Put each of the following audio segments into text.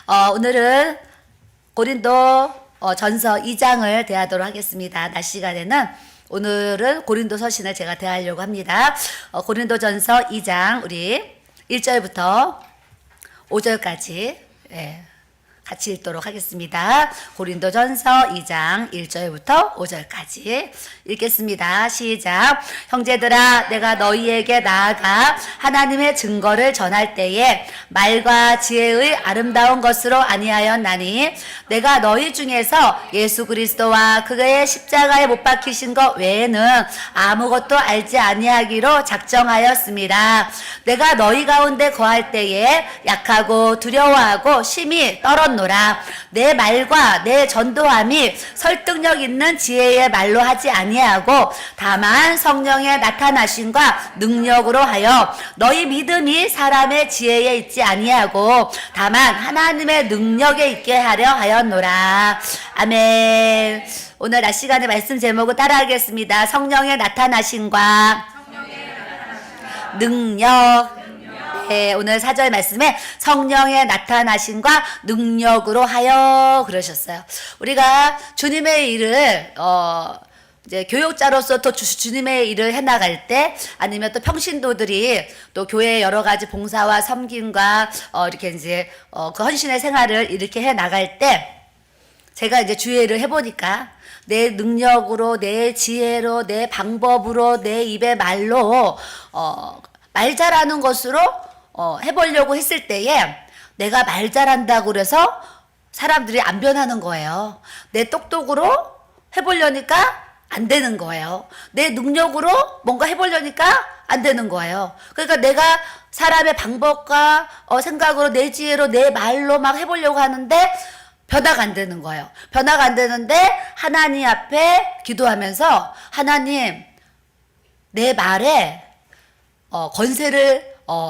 오늘은 고린도 전서 2장을 대하도록 하겠습니다. 낮 시간에는 오늘은 고린도 서신을 제가 대하려고 합니다. 고린도 전서 2장 우리 1절부터 5절까지 같이 읽도록 하겠습니다. 고린도전서 2장 1절부터 5절까지 읽겠습니다. 시작. 형제들아, 내가 너희에게 나아가 하나님의 증거를 전할 때에 말과 지혜의 아름다운 것으로 아니하였나니 내가 너희 중에서 예수 그리스도와 그의 십자가에 못 박히신 것 외에는 아무것도 알지 아니하기로 작정하였습니다. 내가 너희 가운데 거할 때에 약하고 두려워하고 심히 떨었노라. 내 말과 내 전도함이 설득력 있는 지혜의 말로 하지 아니하고 다만 성령의 나타나심과 능력으로 하여 너희 믿음이 사람의 지혜에 있지 아니하고 다만 하나님의 능력에 있게 하려 하였노라. 아멘. 오늘 낮 시간의 말씀 제목을 따라하겠습니다. 성령의 나타나심과 능력. 네, 오늘 4절 말씀에 성령의 나타나심과 능력으로 하여 그러셨어요. 우리가 주님의 일을 이제 교육자로서 또 주님의 일을 해나갈 때 아니면 또 평신도들이 또 교회의 여러 가지 봉사와 섬김과 이렇게 이제 그 헌신의 생활을 이렇게 해나갈 때 제가 이제 주의 일을 해보니까 내 능력으로 내 지혜로 내 방법으로 내 입의 말로 말 잘하는 것으로 해보려고 했을 때에 내가 말 잘한다고 그래서 사람들이 안 변하는 거예요. 내 똑똑으로 해보려니까 안 되는 거예요. 내 능력으로 뭔가 해보려니까 안 되는 거예요. 그러니까 내가 사람의 방법과 생각으로 내 지혜로 내 말로 막 해보려고 하는데 변화가 안 되는 거예요. 변화가 안 되는데 하나님 앞에 기도하면서 하나님 내 말에 권세를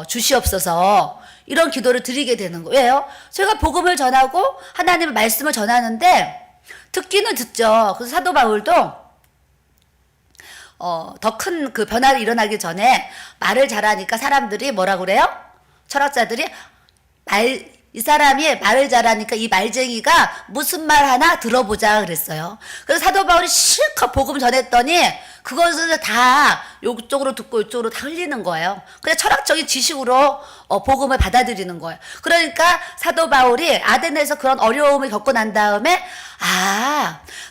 주시옵소서 이런 기도를 드리게 되는 거예요. 왜요? 제가 복음을 전하고 하나님의 말씀을 전하는데 듣기는 듣죠. 그래서 사도 바울도 더 큰 그 변화가 일어나기 전에 말을 잘하니까 사람들이 뭐라 그래요? 철학자들이 이 사람이 말을 잘하니까 이 말쟁이가 무슨 말 하나 들어보자 그랬어요. 그래서 사도 바울이 실컷 복음 전했더니 그것을 다 이쪽으로 듣고 이쪽으로 다 흘리는 거예요. 그냥 철학적인 지식으로 복음을 받아들이는 거예요. 그러니까 사도 바울이 아덴에서 그런 어려움을 겪고 난 다음에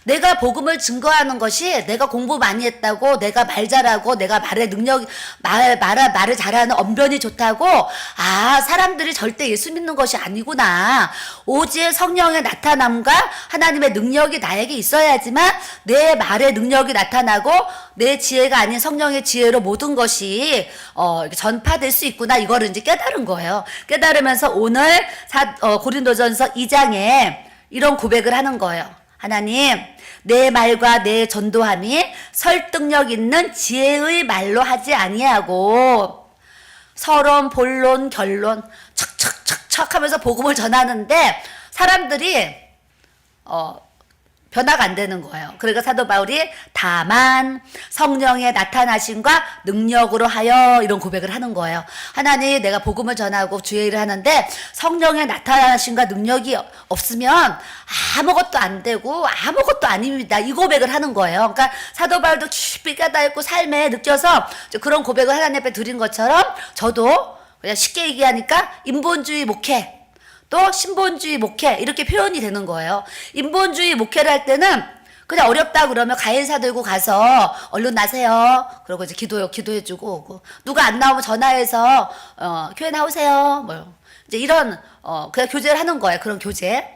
내가 복음을 증거하는 것이 내가 공부 많이 했다고 내가 말 잘하고 내가 말의 능력 말을 잘하는 언변이 좋다고 사람들이 절대 예수 믿는 것이 아니구나. 오직 성령의 나타남과 하나님의 능력이 나에게 있어야지만 내 말의 능력이 나타나고 내 지혜가 아닌 성령의 지혜로 모든 것이 전파될 수 있구나. 이거를 이제 깨달은 거예요. 깨달으면서 오늘 고린도전서 2장에 이런 고백을 하는 거예요. 하나님, 내 말과 내 전도함이 설득력 있는 지혜의 말로 하지 아니하고 서론, 본론, 결론 척척척척 하면서 복음을 전하는데 사람들이 변화가 안 되는 거예요. 그러니까 사도 바울이 다만 성령의 나타나심과 능력으로 하여 이런 고백을 하는 거예요. 하나님, 내가 복음을 전하고 주의 일을 하는데 성령의 나타나심과 능력이 없으면 아무것도 안 되고 아무것도 아닙니다. 이 고백을 하는 거예요. 그러니까 사도 바울도 깊이 깨닫고 삶에 느껴서 그런 고백을 하나님 앞에 드린 것처럼 저도 그냥 쉽게 얘기하니까 인본주의 목회 또 신본주의 목회 이렇게 표현이 되는 거예요. 인본주의 목회를 할 때는 그냥 어렵다 그러면 가인사 들고 가서 얼른 나세요. 그러고 이제 기도해주고 오고 누가 안 나오면 전화해서 교회 나오세요. 뭐 이제 이런 그냥 교제를 하는 거예요. 그런 교제.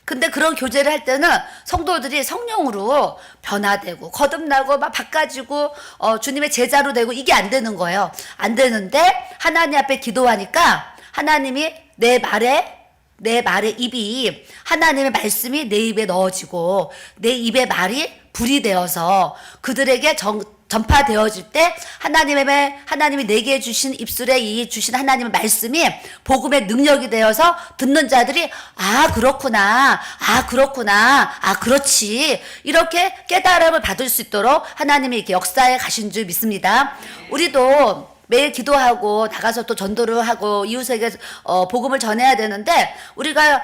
근데 그런 교제를 할 때는 성도들이 성령으로 변화되고 거듭나고 막 바꿔지고 주님의 제자로 되고 이게 안 되는 거예요. 안 되는데 하나님 앞에 기도하니까 하나님이 내 말의 입이 하나님의 말씀이 내 입에 넣어지고 내 입의 말이 불이 되어서 그들에게 전파되어질 때 하나님이 내게 주신 입술에 주신 하나님의 말씀이 복음의 능력이 되어서 듣는 자들이 그렇구나 그렇지 이렇게 깨달음을 받을 수 있도록 하나님이 이렇게 역사에 가신 줄 믿습니다. 우리도 매일 기도하고 나가서 또 전도를 하고 이웃에게 복음을 전해야 되는데 우리가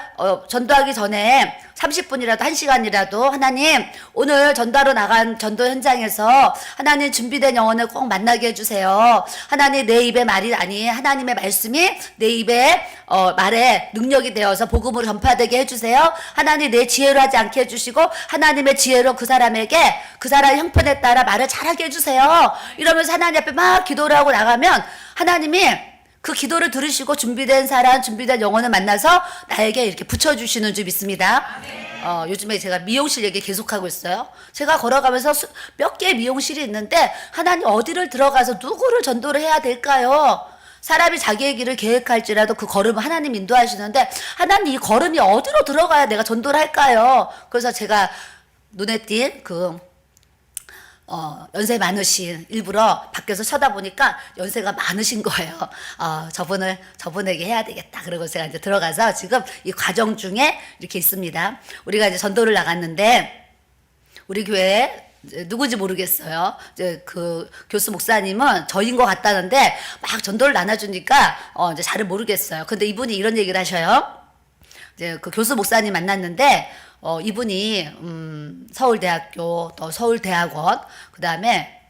전도하기 전에 30분이라도 1시간이라도 하나님 오늘 전도하러 나간 전도 현장에서 하나님 준비된 영혼을 꼭 만나게 해주세요. 하나님 내 입의 말이 아니 하나님의 말씀이 내 입에 말에 능력이 되어서 복음으로 전파되게 해주세요. 하나님 내 지혜로 하지 않게 해주시고 하나님의 지혜로 그 사람에게 그 사람 형편에 따라 말을 잘하게 해주세요. 이러면서 하나님 앞에 막 기도를 하고 나가면 하나님이 그 기도를 들으시고 준비된 사람, 준비된 영혼을 만나서 나에게 이렇게 붙여주시는 줄 믿습니다. 요즘에 제가 미용실 얘기 계속하고 있어요. 제가 걸어가면서 몇 개의 미용실이 있는데 하나님 어디를 들어가서 누구를 전도를 해야 될까요? 사람이 자기의 길을 계획할지라도 그 걸음을 하나님 인도하시는데 하나님 이 걸음이 어디로 들어가야 내가 전도를 할까요? 그래서 제가 눈에 띈 연세 많으신 일부러 밖에서 쳐다보니까 연세가 많으신 거예요. 저분에게 해야 되겠다. 그러고 제가 이제 들어가서 지금 이 과정 중에 이렇게 있습니다. 우리가 이제 전도를 나갔는데 우리 교회 누구지 모르겠어요. 이제 그 교수 목사님은 저인 것 같다는데 막 전도를 나눠주니까 이제 잘은 모르겠어요. 근데 이분이 이런 얘기를 하셔요. 이제 그 교수 목사님 만났는데 이분이 서울대학교 또 서울대학원 그다음에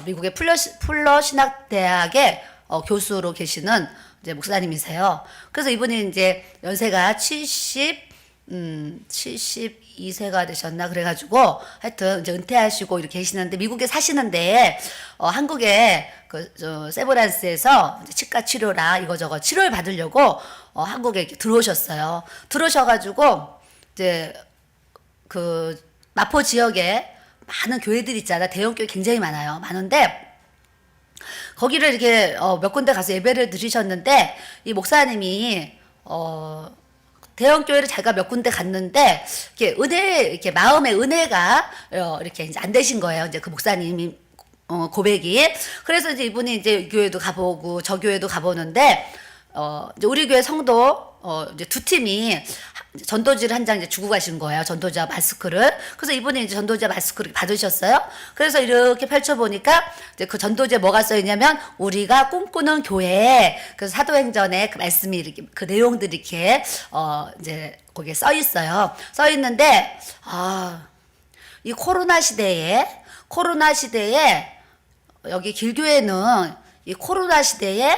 미국의 풀러 신학대학의 교수로 계시는 이제 목사님이세요. 그래서 이분이 이제 연세가 72세가 되셨나 그래가지고 하여튼 이제 은퇴하시고 이렇게 계시는데 미국에 사시는데 한국에 세브란스에서 치과 치료라 이거저거 치료를 받으려고 한국에 이렇게 들어오셨어요. 들어오셔가지고 이제 그 마포 지역에 많은 교회들 있잖아. 대형 교회 굉장히 많은데 거기를 이렇게 몇 군데 가서 예배를 드리셨는데 이 목사님이 대형 교회를 자기가 몇 군데 갔는데 이렇게 마음의 은혜가 이렇게 이제 안 되신 거예요. 이제 그 목사님이 고백이. 그래서 이제 이분이 이제 이 교회도 가보고 저 교회도 가보는데 이제 우리 교회 성도 이제 두 팀이 전도지를 한 장 이제 주고 가신 거예요. 전도자 마스크를. 그래서 이분이 이제 전도자 마스크를 받으셨어요. 그래서 이렇게 펼쳐보니까 이제 그 전도지에 뭐가 써있냐면 우리가 꿈꾸는 교회. 그래서 사도행전에 그 말씀이 이렇게 그 내용들이 이렇게 이제 거기에 써 있어요. 써 있는데 이 코로나 시대에 여기 길교회는 이 코로나 시대에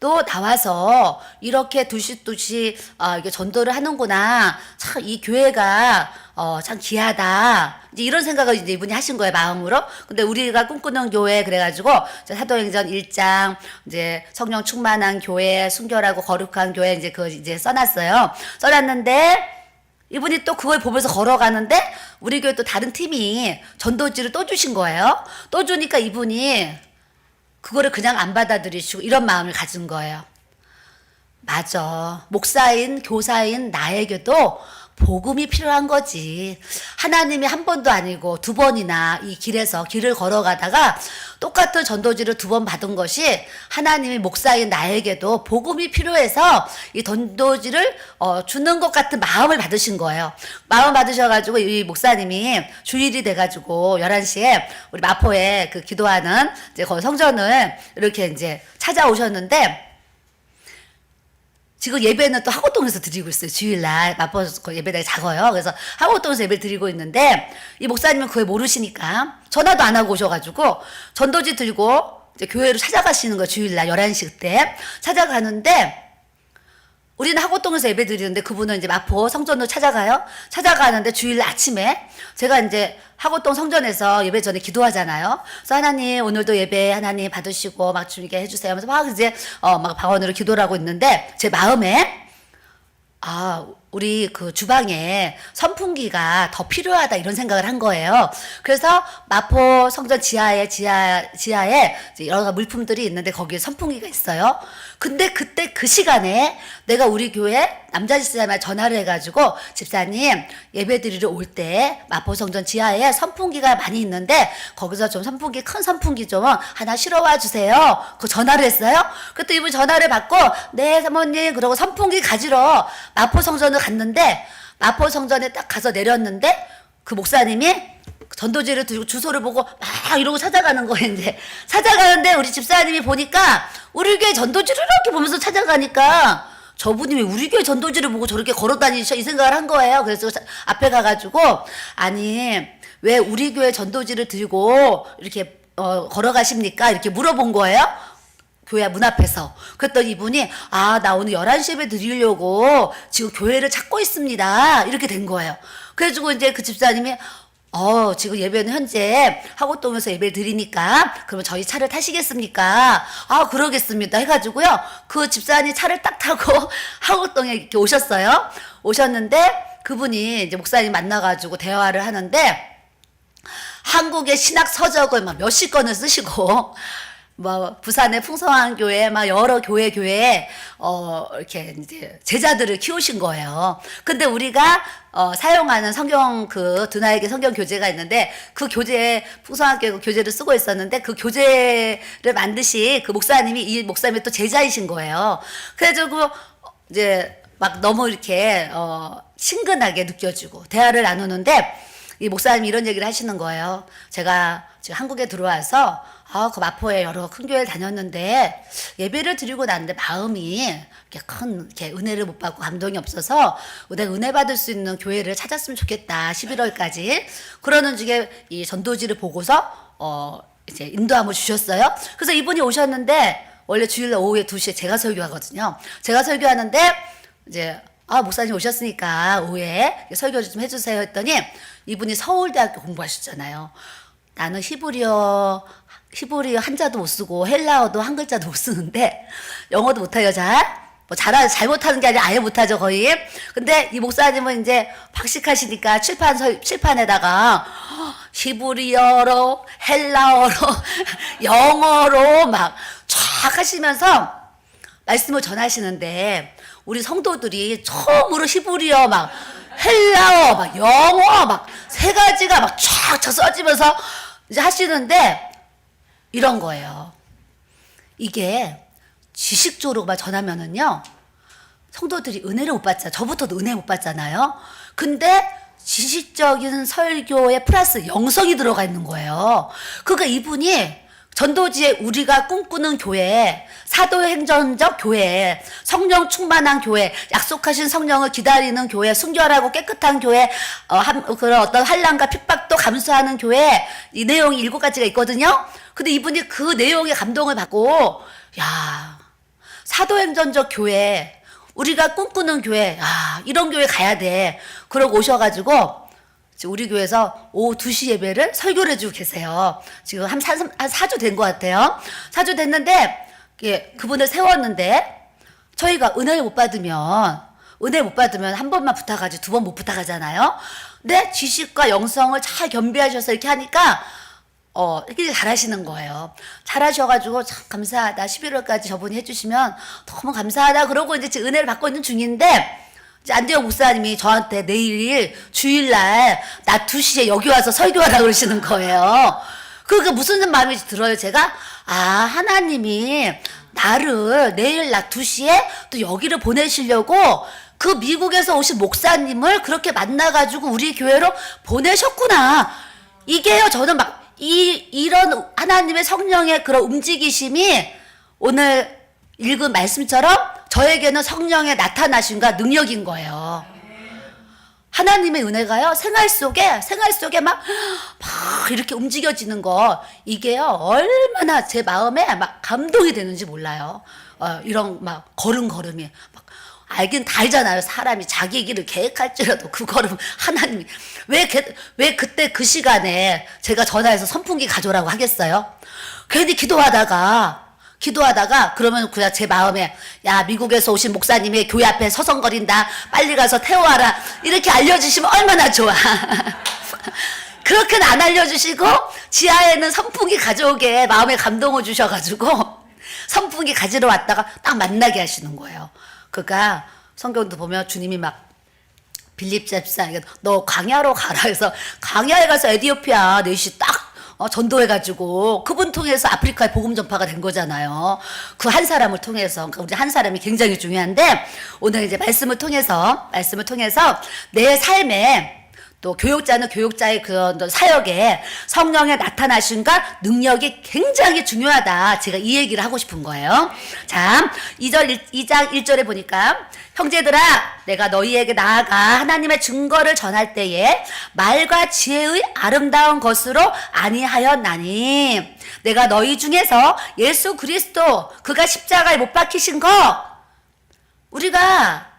또 나와서 이렇게 두시두시 이게 전도를 하는구나. 참 이 교회가 참 귀하다. 이제 이런 생각을 이제 이분이 하신 거예요, 마음으로. 근데 우리가 꿈꾸는 교회 그래가지고 사도행전 1장 이제 성령 충만한 교회, 순결하고 거룩한 교회 이제 이제 써놨어요. 써놨는데 이분이 또 그걸 보면서 걸어가는데 우리 교회 또 다른 팀이 전도지를 또 주신 거예요. 또 주니까 이분이 그거를 그냥 안 받아들이시고 이런 마음을 가진 거예요. 맞아. 목사인, 교사인 나에게도 복음이 필요한 거지. 하나님이 한 번도 아니고 두 번이나 이 길을 걸어가다가 똑같은 전도지를 두 번 받은 것이 하나님이 목사인 나에게도 복음이 필요해서 이 전도지를 주는 것 같은 마음을 받으신 거예요. 마음 받으셔가지고 이 목사님이 주일이 돼가지고 11시에 우리 마포에 그 기도하는 이제 거기 성전을 이렇게 이제 찾아오셨는데 지금 예배는 또 하고동에서 드리고 있어요. 주일날 마포 예배당이 작아요. 그래서 하고동에서 예배 드리고 있는데 이 목사님은 그걸 모르시니까 전화도 안 하고 오셔가지고 전도지 들고 이제 교회로 찾아가시는 거예요. 주일날 11시 때 찾아가는데 우리는 하고동에서 예배 드리는데 그분은 이제 마포 성전으로 찾아가는데 주일 아침에 제가 이제 하고동 성전에서 예배 전에 기도하잖아요. 그래서 하나님 오늘도 예배 하나님 받으시고 막 주님께 해주세요 하면서 막 이제 막 방언으로 기도를 하고 있는데 제 마음에 우리 그 주방에 선풍기가 더 필요하다 이런 생각을 한 거예요. 그래서 마포 성전 지하에 여러 물품들이 있는데 거기에 선풍기가 있어요. 근데 그때 그 시간에 내가 우리 교회 남자 집사님한테 전화를 해가지고 집사님 예배 드리러 올 때 마포 성전 지하에 선풍기가 많이 있는데 거기서 좀 큰 선풍기 좀 하나 실어와 주세요. 그 전화를 했어요. 그때 이분 전화를 받고 네 사모님 그러고 선풍기 가지러 마포 성전을 갔는데 마포 성전에 딱 가서 내렸는데 그 목사님이 전도지를 들고 주소를 보고 막 이러고 찾아가는 거예요. 이제 찾아가는데 우리 집사님이 보니까 우리 교회 전도지를 이렇게 보면서 찾아가니까 저분이 왜 우리 교회 전도지를 보고 저렇게 걸어 다니셔 이 생각을 한 거예요. 그래서 앞에 가가지고 아니 왜 우리 교회 전도지를 들고 이렇게 걸어가십니까? 이렇게 물어본 거예요. 교회 문 앞에서. 그랬더니 이분이 나 오늘 11시 예배 드리려고 지금 교회를 찾고 있습니다. 이렇게 된 거예요. 그래가지고 이제 그 집사님이 지금 예배는 현재 하곡동에서 예배를 드리니까 그러면 저희 차를 타시겠습니까? 그러겠습니다. 해가지고요. 그 집사님이 차를 딱 타고 하곡동에 이렇게 오셨어요. 오셨는데 그분이 이제 목사님 만나가지고 대화를 하는데 한국의 신학 서적을 막 몇십 권을 쓰시고 뭐 부산의 풍성한 교회 막 여러 교회에 이렇게 이제 제자들을 키우신 거예요. 근데 우리가 사용하는 성경 그 두나에게 성경 교재가 있는데 그 교재 풍성한 교회 교재를 쓰고 있었는데 그 교재를 만드신 그 목사님이 이 목사님의 또 제자이신 거예요. 그래가지고 이제 막 너무 이렇게 친근하게 느껴지고 대화를 나누는데 이 목사님이 이런 얘기를 하시는 거예요. 제가 지금 한국에 들어와서 그 마포에 여러 큰 교회를 다녔는데 예배를 드리고 났는데 마음이 이렇게 큰 이렇게 은혜를 못 받고 감동이 없어서 내가 은혜 받을 수 있는 교회를 찾았으면 좋겠다. 11월까지 그러는 중에 이 전도지를 보고서 이제 인도함을 주셨어요. 그래서 이분이 오셨는데 원래 주일날 오후에 2시에 제가 설교하거든요. 제가 설교하는데 이제 목사님 오셨으니까 오후에 설교를 좀 해주세요 했더니 이분이 서울대학교 공부하셨잖아요. 나는 히브리어 한자도 못 쓰고 헬라어도 한 글자도 못 쓰는데 영어도 못해요 잘. 잘 못하는 게 아니라 아예 못하죠 거의. 근데 이 목사님은 이제 박식하시니까 칠판에다가 히브리어로 헬라어로 영어로 막 쫙 하시면서 말씀을 전하시는데 우리 성도들이 처음으로 히브리어 막 헬라어 막 영어 막 세 가지가 막 쫙 써지면서 이제 하시는데 이런 거예요. 이게 지식적으로만 전하면은요 성도들이 은혜를 못 받잖아요. 저부터도 은혜 못 받잖아요. 근데 지식적인 설교에 플러스 영성이 들어가 있는 거예요. 그러니까 이분이 전도지에 우리가 꿈꾸는 교회, 사도행전적 교회, 성령 충만한 교회, 약속하신 성령을 기다리는 교회, 순결하고 깨끗한 교회, 그런 어떤 환난과 핍박도 감수하는 교회, 이 내용이 7가지가 있거든요. 근데 이분이 그 내용에 감동을 받고, 사도행전적 교회, 우리가 꿈꾸는 교회, 이런 교회 가야 돼. 그러고 오셔가지고, 우리 교회에서 오후 2시 예배를 설교를 해주고 계세요. 지금 한 4주 된 것 같아요. 4주 됐는데 그분을 세웠는데 저희가 은혜를 못 받으면 한 번만 부탁하지 2번 못 부탁하잖아요. 근데 지식과 영성을 잘 겸비하셔서 이렇게 하니까 이렇게 잘하시는 거예요. 잘하셔가지고 참 감사하다. 11월까지 저분이 해주시면 너무 감사하다. 그러고 이제 은혜를 받고 있는 중인데 이제 안대영 목사님이 저한테 내일 주일날 낮 2시에 여기 와서 설교하라고 그러시는 거예요. 그러니까 무슨 마음이 들어요. 제가 하나님이 나를 내일 낮 2시에 또 여기를 보내시려고 그 미국에서 오신 목사님을 그렇게 만나가지고 우리 교회로 보내셨구나. 이게요. 저는 막 이런 하나님의 성령의 그런 움직이심이 오늘 읽은 말씀처럼 저에게는 성령의 나타나심과 능력인 거예요. 하나님의 은혜가요, 생활 속에 막 이렇게 움직여지는 거, 이게요, 얼마나 제 마음에 막 감동이 되는지 몰라요. 이런 막 걸음이. 막 알긴 다 알잖아요. 사람이 자기 길을 계획할지라도 그 걸음 하나님이. 왜 그때 그 시간에 제가 전화해서 선풍기 가져오라고 하겠어요? 괜히 기도하다가 그러면 그냥 제 마음에 미국에서 오신 목사님이 교회 앞에 서성거린다. 빨리 가서 태워와라. 이렇게 알려주시면 얼마나 좋아. 그렇게는 안 알려주시고 지하에는 선풍기 가져오게 마음에 감동을 주셔가지고 선풍기 가지러 왔다가 딱 만나게 하시는 거예요. 그러니까 성경도 보면 주님이 막 빌립 집사 너 광야로 가라 해서 광야에 가서 에티오피아 4시 딱 전도해가지고 그분 통해서 아프리카에 복음 전파가 된 거잖아요. 그 한 사람을 통해서. 그러니까 우리 한 사람이 굉장히 중요한데 오늘 이제 말씀을 통해서 내 삶에 또 교육자는 교육자의 그런 사역에 성령의 나타나심과 능력이 굉장히 중요하다. 제가 이 얘기를 하고 싶은 거예요. 자, 2장 1절에 보니까 형제들아 내가 너희에게 나아가 하나님의 증거를 전할 때에 말과 지혜의 아름다운 것으로 아니하였나니 내가 너희 중에서 예수 그리스도 그가 십자가에 못 박히신 거 우리가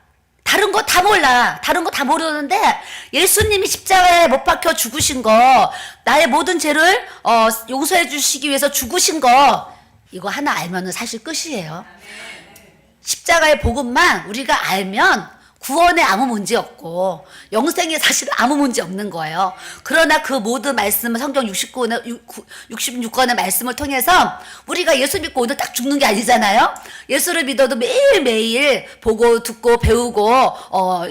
다른 거 다 몰라. 다른 거 다 모르는데 예수님이 십자가에 못 박혀 죽으신 거 나의 모든 죄를 용서해 주시기 위해서 죽으신 거 이거 하나 알면은 사실 끝이에요. 십자가의 복음만 우리가 알면 구원에 아무 문제 없고 영생에 사실 아무 문제 없는 거예요. 그러나 그 모든 말씀을 성경 66권의 말씀을 통해서 우리가 예수 믿고 오늘 딱 죽는 게 아니잖아요. 예수를 믿어도 매일매일 보고 듣고 배우고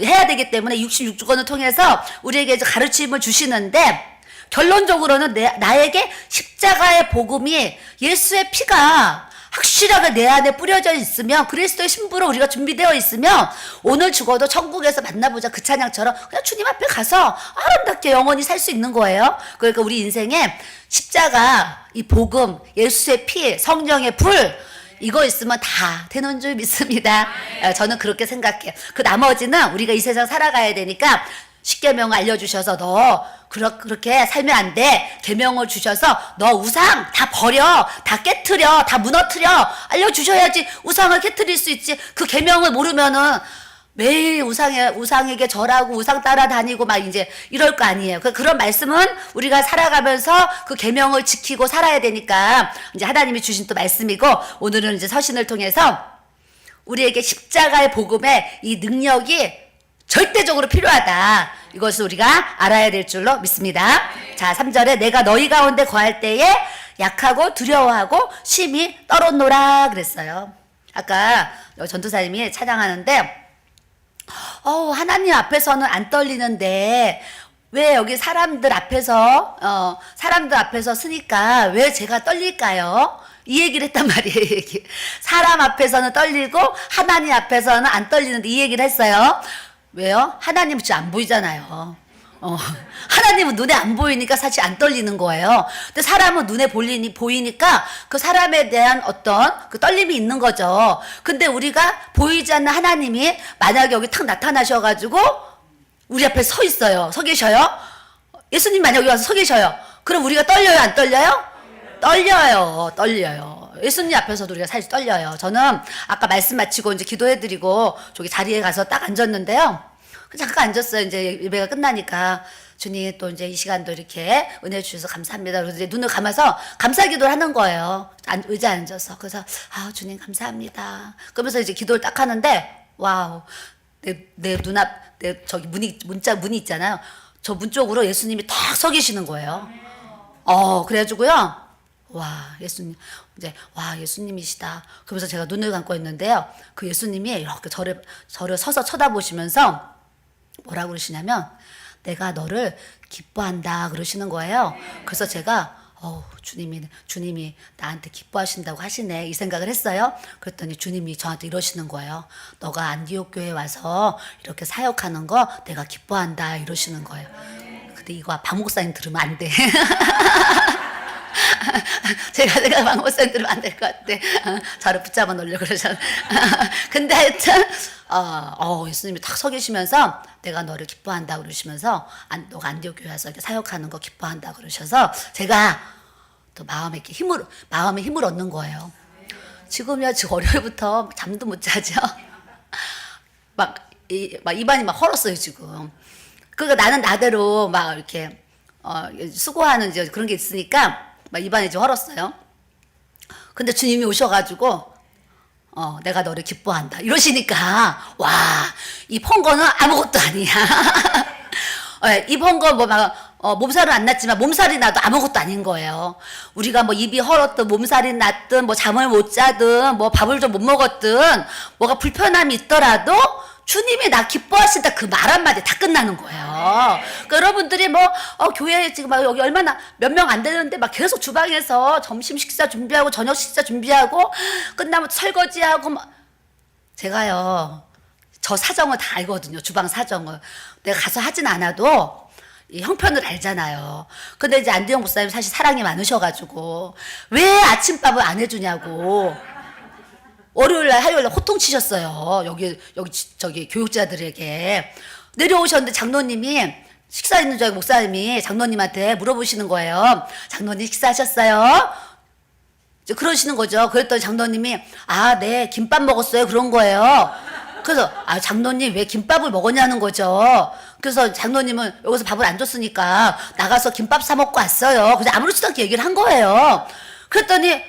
해야 되기 때문에 66권을 통해서 우리에게 가르침을 주시는데 결론적으로는 나에게 십자가의 복음이 예수의 피가 확실하게 내 안에 뿌려져 있으면 그리스도의 신부로 우리가 준비되어 있으면 오늘 죽어도 천국에서 만나보자 그 찬양처럼 그냥 주님 앞에 가서 아름답게 영원히 살 수 있는 거예요. 그러니까 우리 인생에 십자가, 이 복음, 예수의 피, 성령의 불 이거 있으면 다 되는 줄 믿습니다. 저는 그렇게 생각해요. 그 나머지는 우리가 이 세상 살아가야 되니까 십계명을 알려주셔서 너 그렇게 살면 안 돼. 계명을 주셔서 너 우상 다 버려. 다 깨트려. 다 무너뜨려. 알려주셔야지 우상을 깨트릴 수 있지. 그 계명을 모르면은 매일 우상에게 절하고 우상 따라다니고 막 이제 이럴 거 아니에요. 그런 말씀은 우리가 살아가면서 그 계명을 지키고 살아야 되니까 이제 하나님이 주신 또 말씀이고 오늘은 이제 서신을 통해서 우리에게 십자가의 복음의 이 능력이 절대적으로 필요하다. 이것을 우리가 알아야 될 줄로 믿습니다. 자, 3절에 내가 너희 가운데 거할 때에 약하고 두려워하고 심히 떨었노라 그랬어요. 아까 전도사님이 찬양하는데 하나님 앞에서는 안 떨리는데 왜 여기 사람들 앞에서 쓰니까 왜 제가 떨릴까요? 이 얘기를 했단 말이에요. 사람 앞에서는 떨리고 하나님 앞에서는 안 떨리는데 이 얘기를 했어요. 왜요? 하나님은 진짜 안 보이잖아요. 하나님은 눈에 안 보이니까 사실 안 떨리는 거예요. 근데 사람은 눈에 보이니까 그 사람에 대한 어떤 그 떨림이 있는 거죠. 근데 우리가 보이지 않는 하나님이 만약에 여기 탁 나타나셔가지고 우리 앞에 서 있어요. 서 계셔요. 예수님 만약에 여기 와서 서 계셔요. 그럼 우리가 떨려요? 안 떨려요? 떨려요. 예수님 앞에서도 우리가 사실 떨려요. 저는 아까 말씀 마치고 이제 기도해드리고 저기 자리에 가서 딱 앉았는데요. 잠깐 앉았어요. 이제 예배가 끝나니까 주님 또 이제 이 시간도 이렇게 은혜 주셔서 감사합니다. 그래서 이제 눈을 감아서 감사 기도를 하는 거예요. 의자에 앉아서. 그래서 주님 감사합니다. 그러면서 이제 기도를 딱 하는데 와우 내 눈앞 저기 문이 있잖아요. 저 문 쪽으로 예수님이 딱 서 계시는 거예요. 그래가지고요. 예수님이시다. 그러면서 제가 눈을 감고 있는데요. 그 예수님이 이렇게 저를 서서 쳐다보시면서 뭐라고 그러시냐면 내가 너를 기뻐한다 그러시는 거예요. 그래서 제가 주님이 나한테 기뻐하신다고 하시네 이 생각을 했어요. 그랬더니 주님이 저한테 이러시는 거예요. 너가 안디옥 교회에 와서 이렇게 사역하는 거 내가 기뻐한다 이러시는 거예요. 근데 이거 박 목사님 들으면 안 돼. 제가 박 목사님 들으면 안 될 것 같아. 저를 붙잡아 놓으려고 그러잖아. 근데 하여튼 예수님이 탁 서 계시면서 내가 너를 기뻐한다 그러시면서 너가 안디옥 교회 와서 이렇게 사역하는 거 기뻐한다 그러셔서 제가 또 마음에 힘을 얻는 거예요. 지금 월요일부터 잠도 못 자죠. 막 입안이 막 헐었어요 지금. 그러니까 나는 나대로 막 이렇게 수고하는 이제 그런 게 있으니까 막 입안이 좀 헐었어요. 근데 주님이 오셔가지고 내가 너를 기뻐한다 이러시니까 이 펑거는 아무것도 아니야. 이 펑거 몸살은 안 났지만 몸살이 나도 아무것도 아닌 거예요. 우리가 입이 헐었든 몸살이 났든 잠을 못 자든 밥을 좀 못 먹었든 뭐가 불편함이 있더라도 주님이 나 기뻐하신다 그 말 한마디 다 끝나는 거예요. 그러니까 여러분들이 교회에 지금 여기 얼마나 몇 명 안 되는데 계속 주방에서 점심 식사 준비하고 저녁 식사 준비하고 끝나면 설거지하고 제가요 저 사정을 다 알거든요. 주방 사정을 내가 가서 하진 않아도 이 형편을 알잖아요. 근데 이제 안대영 목사님 사실 사랑이 많으셔가지고 왜 아침밥을 안 해주냐고 월요일날 화요일날 호통치셨어요. 저기 교육자들에게 내려오셨는데 장로님이 식사 있는 줄 알고 목사님이 장로님한테 물어보시는 거예요. 장로님 식사하셨어요? 그러시는 거죠. 그랬더니 장로님이 네 김밥 먹었어요 그런 거예요. 그래서 장로님 왜 김밥을 먹었냐는 거죠. 그래서 장로님은 여기서 밥을 안 줬으니까 나가서 김밥 사 먹고 왔어요. 그냥 아무렇지도 않게 얘기를 한 거예요. 그랬더니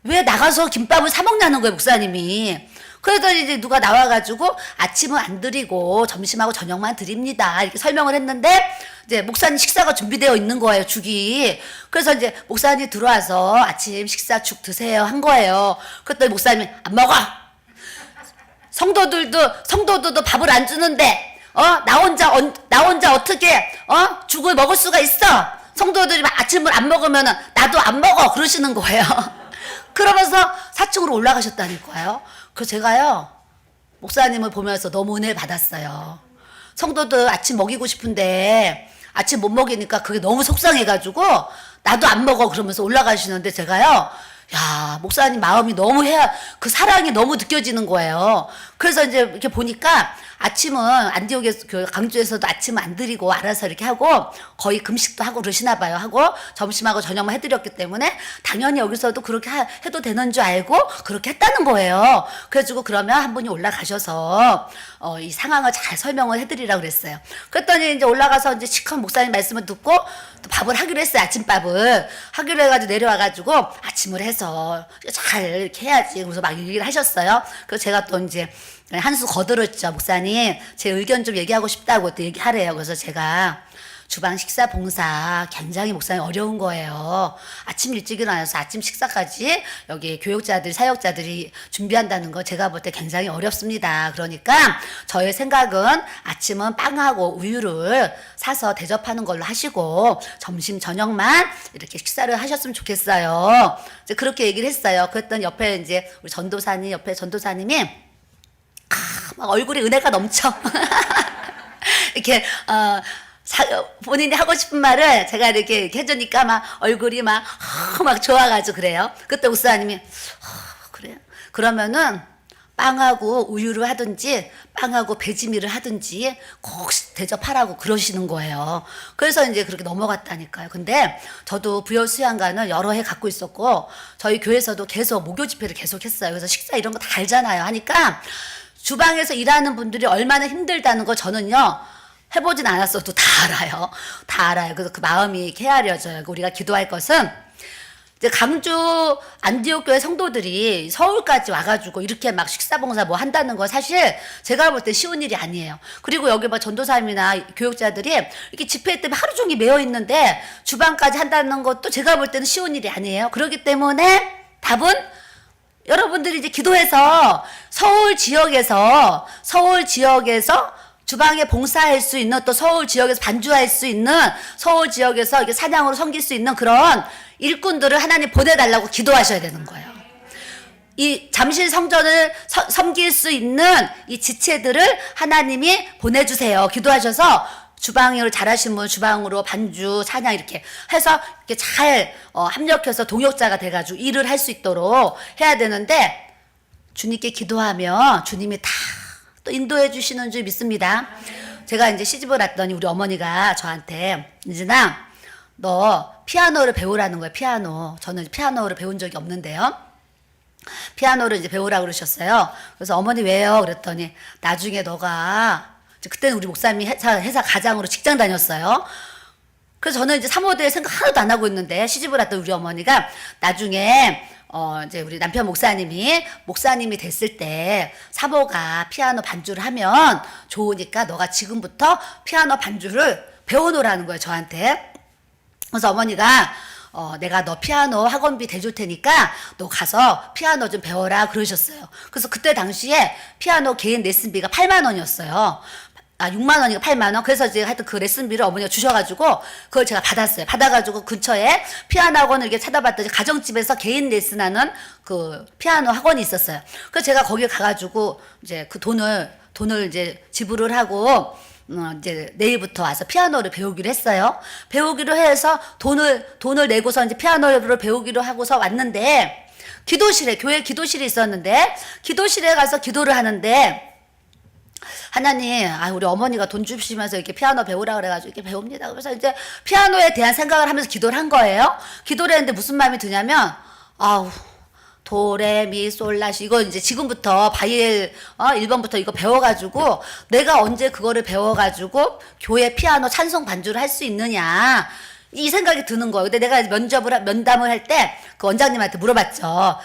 왜 나가서 김밥을 사 먹냐는 거예요 목사님이. 그랬더니 이제 누가 나와가지고 아침은 안 드리고 점심하고 저녁만 드립니다 이렇게 설명을 했는데 이제 목사님 식사가 준비되어 있는 거예요 죽이. 그래서 이제 목사님 들어와서 아침 식사 죽 드세요 한 거예요. 그랬더니 목사님이 안 먹어. 성도들도 밥을 안 주는데 나 혼자 어떻게 죽을 먹을 수가 있어. 성도들이 아침을 안 먹으면 나도 안 먹어 그러시는 거예요. 그러면서 4층으로 올라가셨다니까요. 그래서 제가요 목사님을 보면서 너무 은혜를 받았어요. 성도들 아침 먹이고 싶은데 아침 못 먹이니까 그게 너무 속상해가지고 나도 안 먹어 그러면서 올라가시는데 제가요 야 목사님 마음이 너무 그 사랑이 너무 느껴지는 거예요. 그래서 이제 이렇게 보니까 아침은 안디옥에서 강주에서도 아침은 안 드리고 알아서 이렇게 하고 거의 금식도 하고 그러시나 봐요. 하고 점심하고 저녁만 해드렸기 때문에 당연히 여기서도 그렇게 해도 되는 줄 알고 그렇게 했다는 거예요. 그래가지고 그러면 한 분이 올라가셔서 이 상황을 잘 설명을 해드리라고 그랬어요. 그랬더니 이제 올라가서 이제 시컷 목사님 말씀을 듣고 또 밥을 하기로 했어요. 아침밥을 하기로 해가지고 내려와가지고 아침을 해서 잘 이렇게 해야지. 그래서 막 얘기를 하셨어요. 그래서 제가 또 이제 한 수 거들었죠. 목사님 제 의견 좀 얘기하고 싶다고 또 얘기하래요. 그래서 제가 주방 식사 봉사 굉장히 목사님 어려운 거예요. 아침 일찍 일어나서 아침 식사까지 여기 교육자들 사역자들이 준비한다는 거 제가 볼 때 굉장히 어렵습니다. 그러니까 저의 생각은 아침은 빵하고 우유를 사서 대접하는 걸로 하시고 점심 저녁만 이렇게 식사를 하셨으면 좋겠어요. 이제 그렇게 얘기를 했어요. 그랬더니 옆에 이제 우리 옆에 전도사님이 막 얼굴에 은혜가 넘쳐. 이렇게 본인이 하고 싶은 말을 제가 이렇게 해주니까 막 얼굴이 막 좋아가지고 그래요. 그때 목사님이 그래요? 그러면은 빵하고 우유를 하든지 빵하고 배지미를 하든지 꼭 대접하라고 그러시는 거예요. 그래서 이제 그렇게 넘어갔다니까요. 근데 저도 부여 수양관을 여러 해 갖고 있었고 저희 교회에서도 계속 목요 집회를 계속 했어요. 그래서 식사 이런 거 다 알잖아요. 하니까 주방에서 일하는 분들이 얼마나 힘들다는 거 저는요 해보진 않았어도 다 알아요. 다 알아요. 그래서 그 마음이 헤아려져요. 우리가 기도할 것은 이제 강주 안디옥 교회 성도들이 서울까지 와가지고 이렇게 막 식사봉사 뭐 한다는 건 사실 제가 볼 때 쉬운 일이 아니에요. 그리고 여기 뭐 전도사님이나 교육자들이 이렇게 집회 때문에 하루 종일 매여 있는데 주방까지 한다는 것도 제가 볼 때는 쉬운 일이 아니에요. 그렇기 때문에 답은 여러분들이 이제 기도해서 서울 지역에서 주방에 봉사할 수 있는 또 서울 지역에서 반주할 수 있는 서울 지역에서 이렇게 사냥으로 섬길 수 있는 그런 일꾼들을 하나님 보내달라고 기도하셔야 되는 거예요. 이 잠실 성전을 섬길 수 있는 이 지체들을 하나님이 보내주세요. 기도하셔서 주방을 잘하신 분 주방으로 반주 사냥 이렇게 해서 이렇게 잘 합력해서 동역자가 돼가지고 일을 할 수 있도록 해야 되는데 주님께 기도하면 주님이 다 또 인도해 주시는 줄 믿습니다. 제가 이제 시집을 왔더니 우리 어머니가 저한테 이진아 너 피아노를 배우라는 거예요. 피아노. 저는 피아노를 배운 적이 없는데요. 피아노를 이제 배우라고 그러셨어요. 그래서 어머니 왜요? 그랬더니 나중에 너가 그때는 우리 목사님이 회사 가장으로 직장 다녔어요. 그래서 저는 이제 사모대에 생각 하나도 안 하고 있는데 시집을 왔던 우리 어머니가 나중에 이제 우리 남편 목사님이 됐을 때 사모가 피아노 반주를 하면 좋으니까 너가 지금부터 피아노 반주를 배워놓으라는 거예요, 저한테. 그래서 어머니가 내가 너 피아노 학원비 대줄 테니까 너 가서 피아노 좀 배워라 그러셨어요. 그래서 그때 당시에 피아노 개인 레슨비가 8만 원이었어요. 6만 원인가 8만 원. 그래서 이제 하여튼 그 레슨비를 어머니가 주셔가지고 그걸 제가 받았어요. 받아가지고 근처에 피아노 학원을 이렇게 찾아봤더니 가정집에서 개인 레슨하는 그 피아노 학원이 있었어요. 그래서 제가 거기에 가가지고 이제 그 돈을 이제 지불을 하고 이제 내일부터 와서 피아노를 배우기로 했어요. 배우기로 해서 돈을 내고서 이제 피아노를 배우기로 하고서 왔는데, 기도실에, 교회 기도실이 있었는데, 기도실에 가서 기도를 하는데, 하나님, 우리 어머니가 돈 주시면서 이렇게 피아노 배우라 그래가지고 이렇게 배웁니다. 그래서 이제 피아노에 대한 생각을 하면서 기도를 한 거예요. 기도를 했는데 무슨 마음이 드냐면, 도레미솔라시 이거 이제 지금부터 바이엘 1번부터 이거 배워가지고 내가 언제 그거를 배워가지고 교회 피아노 찬송 반주를 할 수 있느냐 이 생각이 드는 거예요. 근데 내가 면담을 할 때 그 원장님한테 물어봤죠.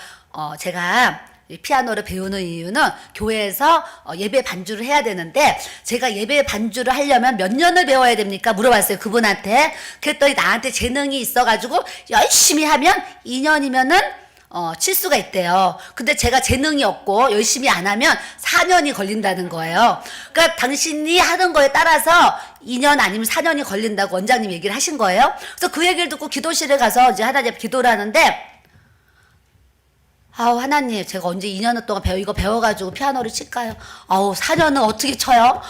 제가 이 피아노를 배우는 이유는 교회에서 예배 반주를 해야 되는데 제가 예배 반주를 하려면 몇 년을 배워야 됩니까? 물어봤어요, 그분한테. 그랬더니 나한테 재능이 있어가지고 열심히 하면 2년이면은 칠 수가 있대요. 근데 제가 재능이 없고 열심히 안 하면 4년이 걸린다는 거예요. 그러니까 당신이 하는 거에 따라서 2년 아니면 4년이 걸린다고 원장님 얘기를 하신 거예요. 그래서 그 얘기를 듣고 기도실에 가서 이제 하나님 앞에 기도를 하는데, 하나님, 제가 언제 2년 동안 이거 배워가지고 피아노를 칠까요? 4년은 어떻게 쳐요?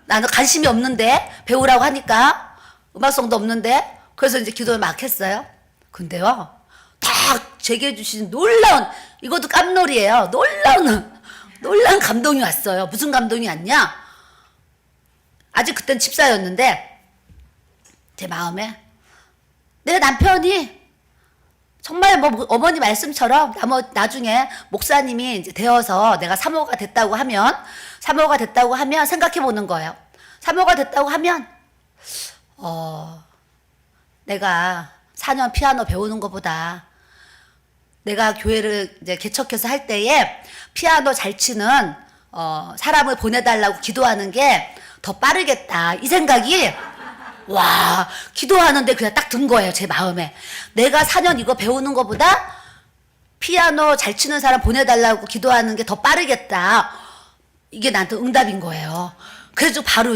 나는 관심이 없는데, 배우라고 하니까, 음악성도 없는데, 그래서 이제 기도를 막 했어요. 근데요, 딱 제게 주신 놀라운, 이것도 깜놀이에요. 놀라운 감동이 왔어요. 무슨 감동이 왔냐? 아직 그땐 집사였는데, 제 마음에, 내 남편이 정말 어머니 말씀처럼 나중에 목사님이 이제 되어서 내가 사모가 됐다고 하면 생각해 보는 거예요. 사모가 됐다고 하면 내가 4년 피아노 배우는 것보다 내가 교회를 이제 개척해서 할 때에 피아노 잘 치는 사람을 보내달라고 기도하는 게 더 빠르겠다 이 생각이 기도하는데 그냥 딱 든 거예요, 제 마음에. 내가 4년 이거 배우는 것보다 피아노 잘 치는 사람 보내달라고 기도하는 게 더 빠르겠다. 이게 나한테 응답인 거예요. 그래서 바로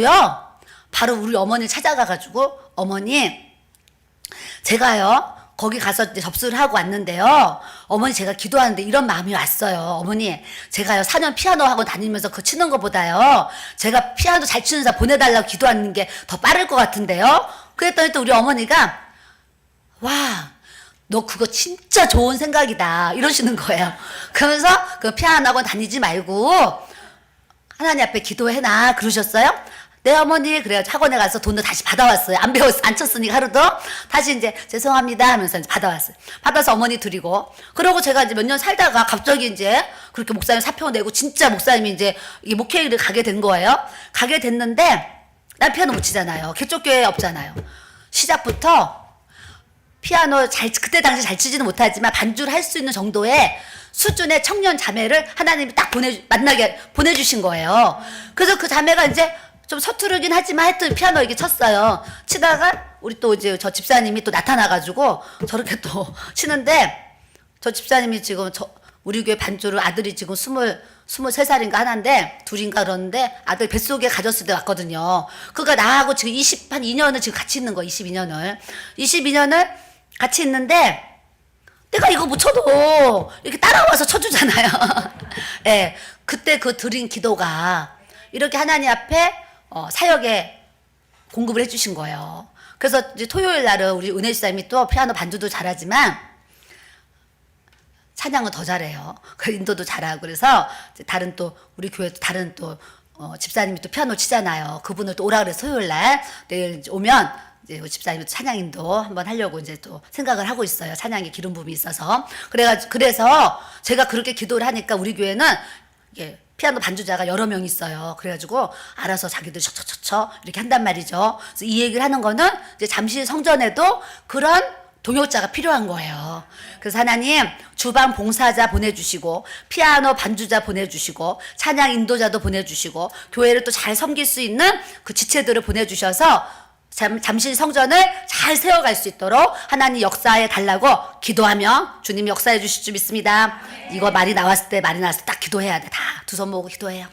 우리 어머니 찾아가가지고, 어머니, 제가요, 거기 가서 이제 접수를 하고 왔는데요. 어머니, 제가 기도하는데 이런 마음이 왔어요. 어머니, 제가요 4년 피아노 학원 다니면서 그거 치는 것보다요, 제가 피아노 잘 치는 사람 보내달라고 기도하는 게 더 빠를 것 같은데요. 그랬더니 또 우리 어머니가 너 그거 진짜 좋은 생각이다 이러시는 거예요. 그러면서 그 피아노 학원 다니지 말고 하나님 앞에 기도해놔 그러셨어요. 네, 어머니. 그래가지고 학원에 가서 돈도 다시 받아왔어요. 안 쳤으니까 하루도. 다시 이제 죄송합니다 하면서 이제 받아왔어요. 받아서 어머니 드리고. 그러고 제가 이제 몇 년 살다가 갑자기 이제 그렇게 목사님 사표 내고 진짜 목사님이 이제 이 목회를 가게 된 거예요. 가게 됐는데 난 피아노 못 치잖아요. 개쪽교회 없잖아요. 시작부터 피아노 그때 당시 잘 치지는 못하지만 반주를 할 수 있는 정도의 수준의 청년 자매를 하나님이 딱 보내주신 거예요. 그래서 그 자매가 이제 좀 서투르긴 하지만 하여튼 피아노 이게 쳤어요. 치다가 우리 또 이제 저 집사님이 또 나타나가지고 저렇게 또 치는데, 저 집사님이 지금 우리 교회 반주를 아들이 지금 23살인가 하나인데, 둘인가 그러는데 아들 뱃속에 가졌을 때 왔거든요. 그러니까 나하고 지금 2년을 지금 같이 있는 거야. 22년을 같이 있는데, 내가 이거 못 쳐도 이렇게 따라와서 쳐주잖아요. 네, 그때 그 드린 기도가 이렇게 하나님 앞에 사역에 공급을 해주신 거예요. 그래서 이제 토요일 날은 우리 은혜 집사님이 또 피아노 반주도 잘하지만 찬양은 더 잘해요. 그 인도도 잘하고. 그래서 다른 또 우리 교회 다른 또 집사님이 또 피아노 치잖아요. 그분을 또 오라 그래서 토요일 날 내일 오면 이제 우리 집사님이 찬양 인도 한번 하려고 이제 또 생각을 하고 있어요. 찬양에 기름 부음이 있어서. 그래서 제가 그렇게 기도를 하니까 우리 교회는 이게 피아노 반주자가 여러 명 있어요. 그래가지고 알아서 자기들 척척척척 이렇게 한단 말이죠. 그래서 이 얘기를 하는 거는 이제 잠시 성전에도 그런 동역자가 필요한 거예요. 그래서 하나님 주방 봉사자 보내주시고 피아노 반주자 보내주시고 찬양 인도자도 보내주시고 교회를 또 잘 섬길 수 있는 그 지체들을 보내주셔서 잠실 성전을 잘 세워갈 수 있도록 하나님 역사해 달라고 기도하며 주님 역사해 주실 줄 믿습니다. 이거 말이 나왔을 때 딱 기도해야 돼. 다 두 손 모으고 기도해요.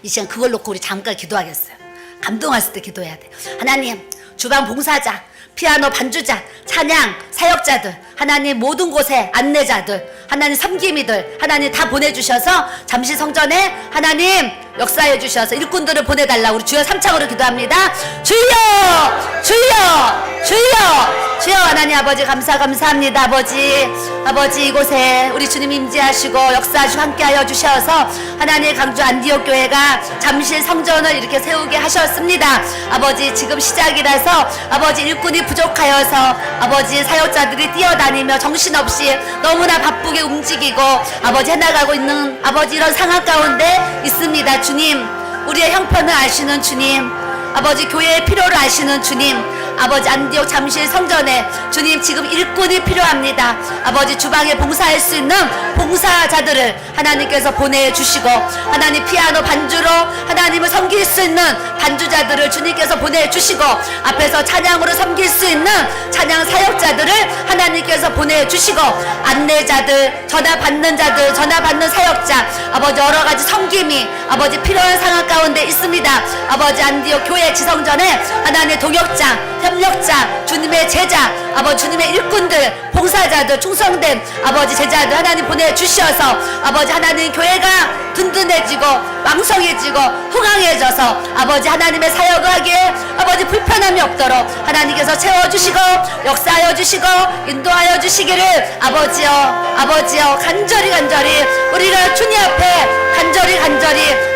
이 시간 그걸 놓고 우리 잠깐 기도하겠어요. 감동했을 때 기도해야 돼. 하나님 주방 봉사자, 피아노 반주자, 찬양 사역자들, 하나님 모든 곳에 안내자들, 하나님 섬김이들 하나님 다 보내주셔서 잠실 성전에 하나님 역사해 주셔서 일꾼들을 보내달라. 우리 주여 삼창으로 기도합니다. 주여 주여 주여 주여. 하나님 아버지 감사합니다. 아버지 이곳에 우리 주님 임재하시고 역사하시고 함께하여 주셔서 하나님의 강주 안디옥 교회가 잠실 성전을 이렇게 세우게 하셨습니다. 아버지 지금 시작이라서 아버지 일꾼이 부족하여서 아버지 사역자들이 뛰어다니며 정신없이 너무나 바쁘게 움직이고 아버지 해나가고 있는 아버지 이런 상황 가운데 있습니다. 주님, 우리의 형편을 아시는 주님, 아버지 교회의 필요를 아시는 주님, 아버지 안디옥 잠실 성전에 주님 지금 일꾼이 필요합니다. 아버지 주방에 봉사할 수 있는 봉사자들을 하나님께서 보내주시고 하나님 피아노 반주로 하나님을 섬길 수 있는 반주자들을 주님께서 보내주시고 앞에서 찬양으로 섬길 수 있는 찬양 사역자들을 하나님께서 보내주시고 안내자들, 전화 받는 자들, 전화 받는 사역자, 아버지 여러가지 섬김이 아버지 필요한 상황 가운데 있습니다. 아버지 안디옥 교회 지성전에 하나님의 동역자, 협력자, 주님의 제자, 아버지 주님의 일꾼들, 봉사자들, 충성된 아버지 제자들 하나님 보내주셔서 아버지 하나님 교회가 든든해지고 왕성해지고 흥황해져서 아버지 하나님의 사역을 하기에 아버지 불편함이 없도록 하나님께서 채워주시고 역사하여 주시고 인도하여 주시기를 아버지여 간절히 우리가 주님 앞에 간절히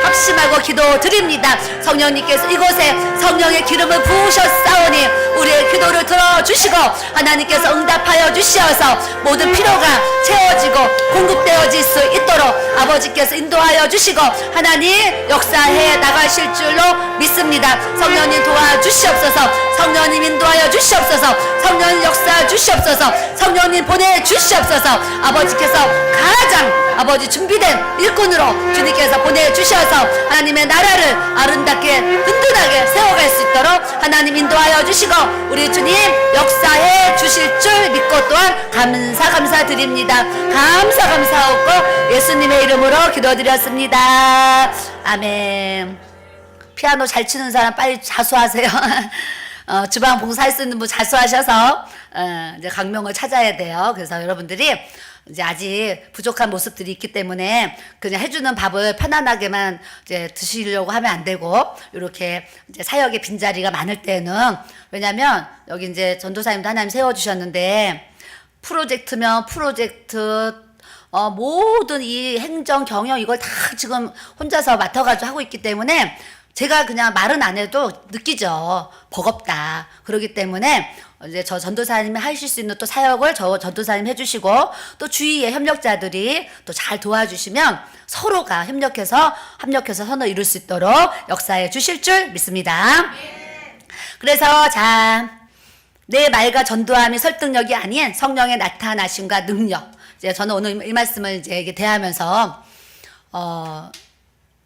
합심하고 기도드립니다. 성령님께서 이곳에 성령의 기름을 부으셨사오니 우리의 기도를 들어주시고 하나님께서 응답하여 주시어서 모든 필요가 채워지고 공급되어질 수 있도록 아버지께서 인도하여 주시고 하나님 역사해 나가실 줄로 믿습니다. 성령님 도와주시옵소서. 성령님 인도하여 주시옵소서. 성령님 역사해 주시옵소서. 성령님 보내주시옵소서. 아버지께서 가장 아버지 준비된 일꾼으로 주님께서 보내주셔서 하나님의 나라를 아름답게 든든하게 세워갈 수 있도록 하나님 인도하여 주시고 우리 주님 역사해 주실 줄 믿고 또한 감사드립니다. 감사하고 예수님의 이름으로 기도드렸습니다. 아멘. 피아노 잘 치는 사람 빨리 자수하세요. 주방 봉사할 수 있는 분 자수하셔서 이제 강명을 찾아야 돼요. 그래서 여러분들이 이제 아직 부족한 모습들이 있기 때문에 그냥 해주는 밥을 편안하게만 이제 드시려고 하면 안 되고 이렇게 이제 사역의 빈자리가 많을 때는 왜냐면 여기 이제 전도사님도 하나님 세워주셨는데 프로젝트면 프로젝트 모든 이 행정 경영 이걸 다 지금 혼자서 맡아가지고 하고 있기 때문에 제가 그냥 말은 안 해도 느끼죠. 버겁다. 그렇기 때문에 이제 저 전도사님이 하실 수 있는 또 사역을 저 전도사님 해주시고 또 주위의 협력자들이 또 잘 도와주시면 서로가 협력해서 선을 이룰 수 있도록 역사해 주실 줄 믿습니다. 그래서 내 말과 전도함이 설득력이 아닌 성령의 나타나심과 능력. 이제 저는 오늘 이 말씀을 이제 대하면서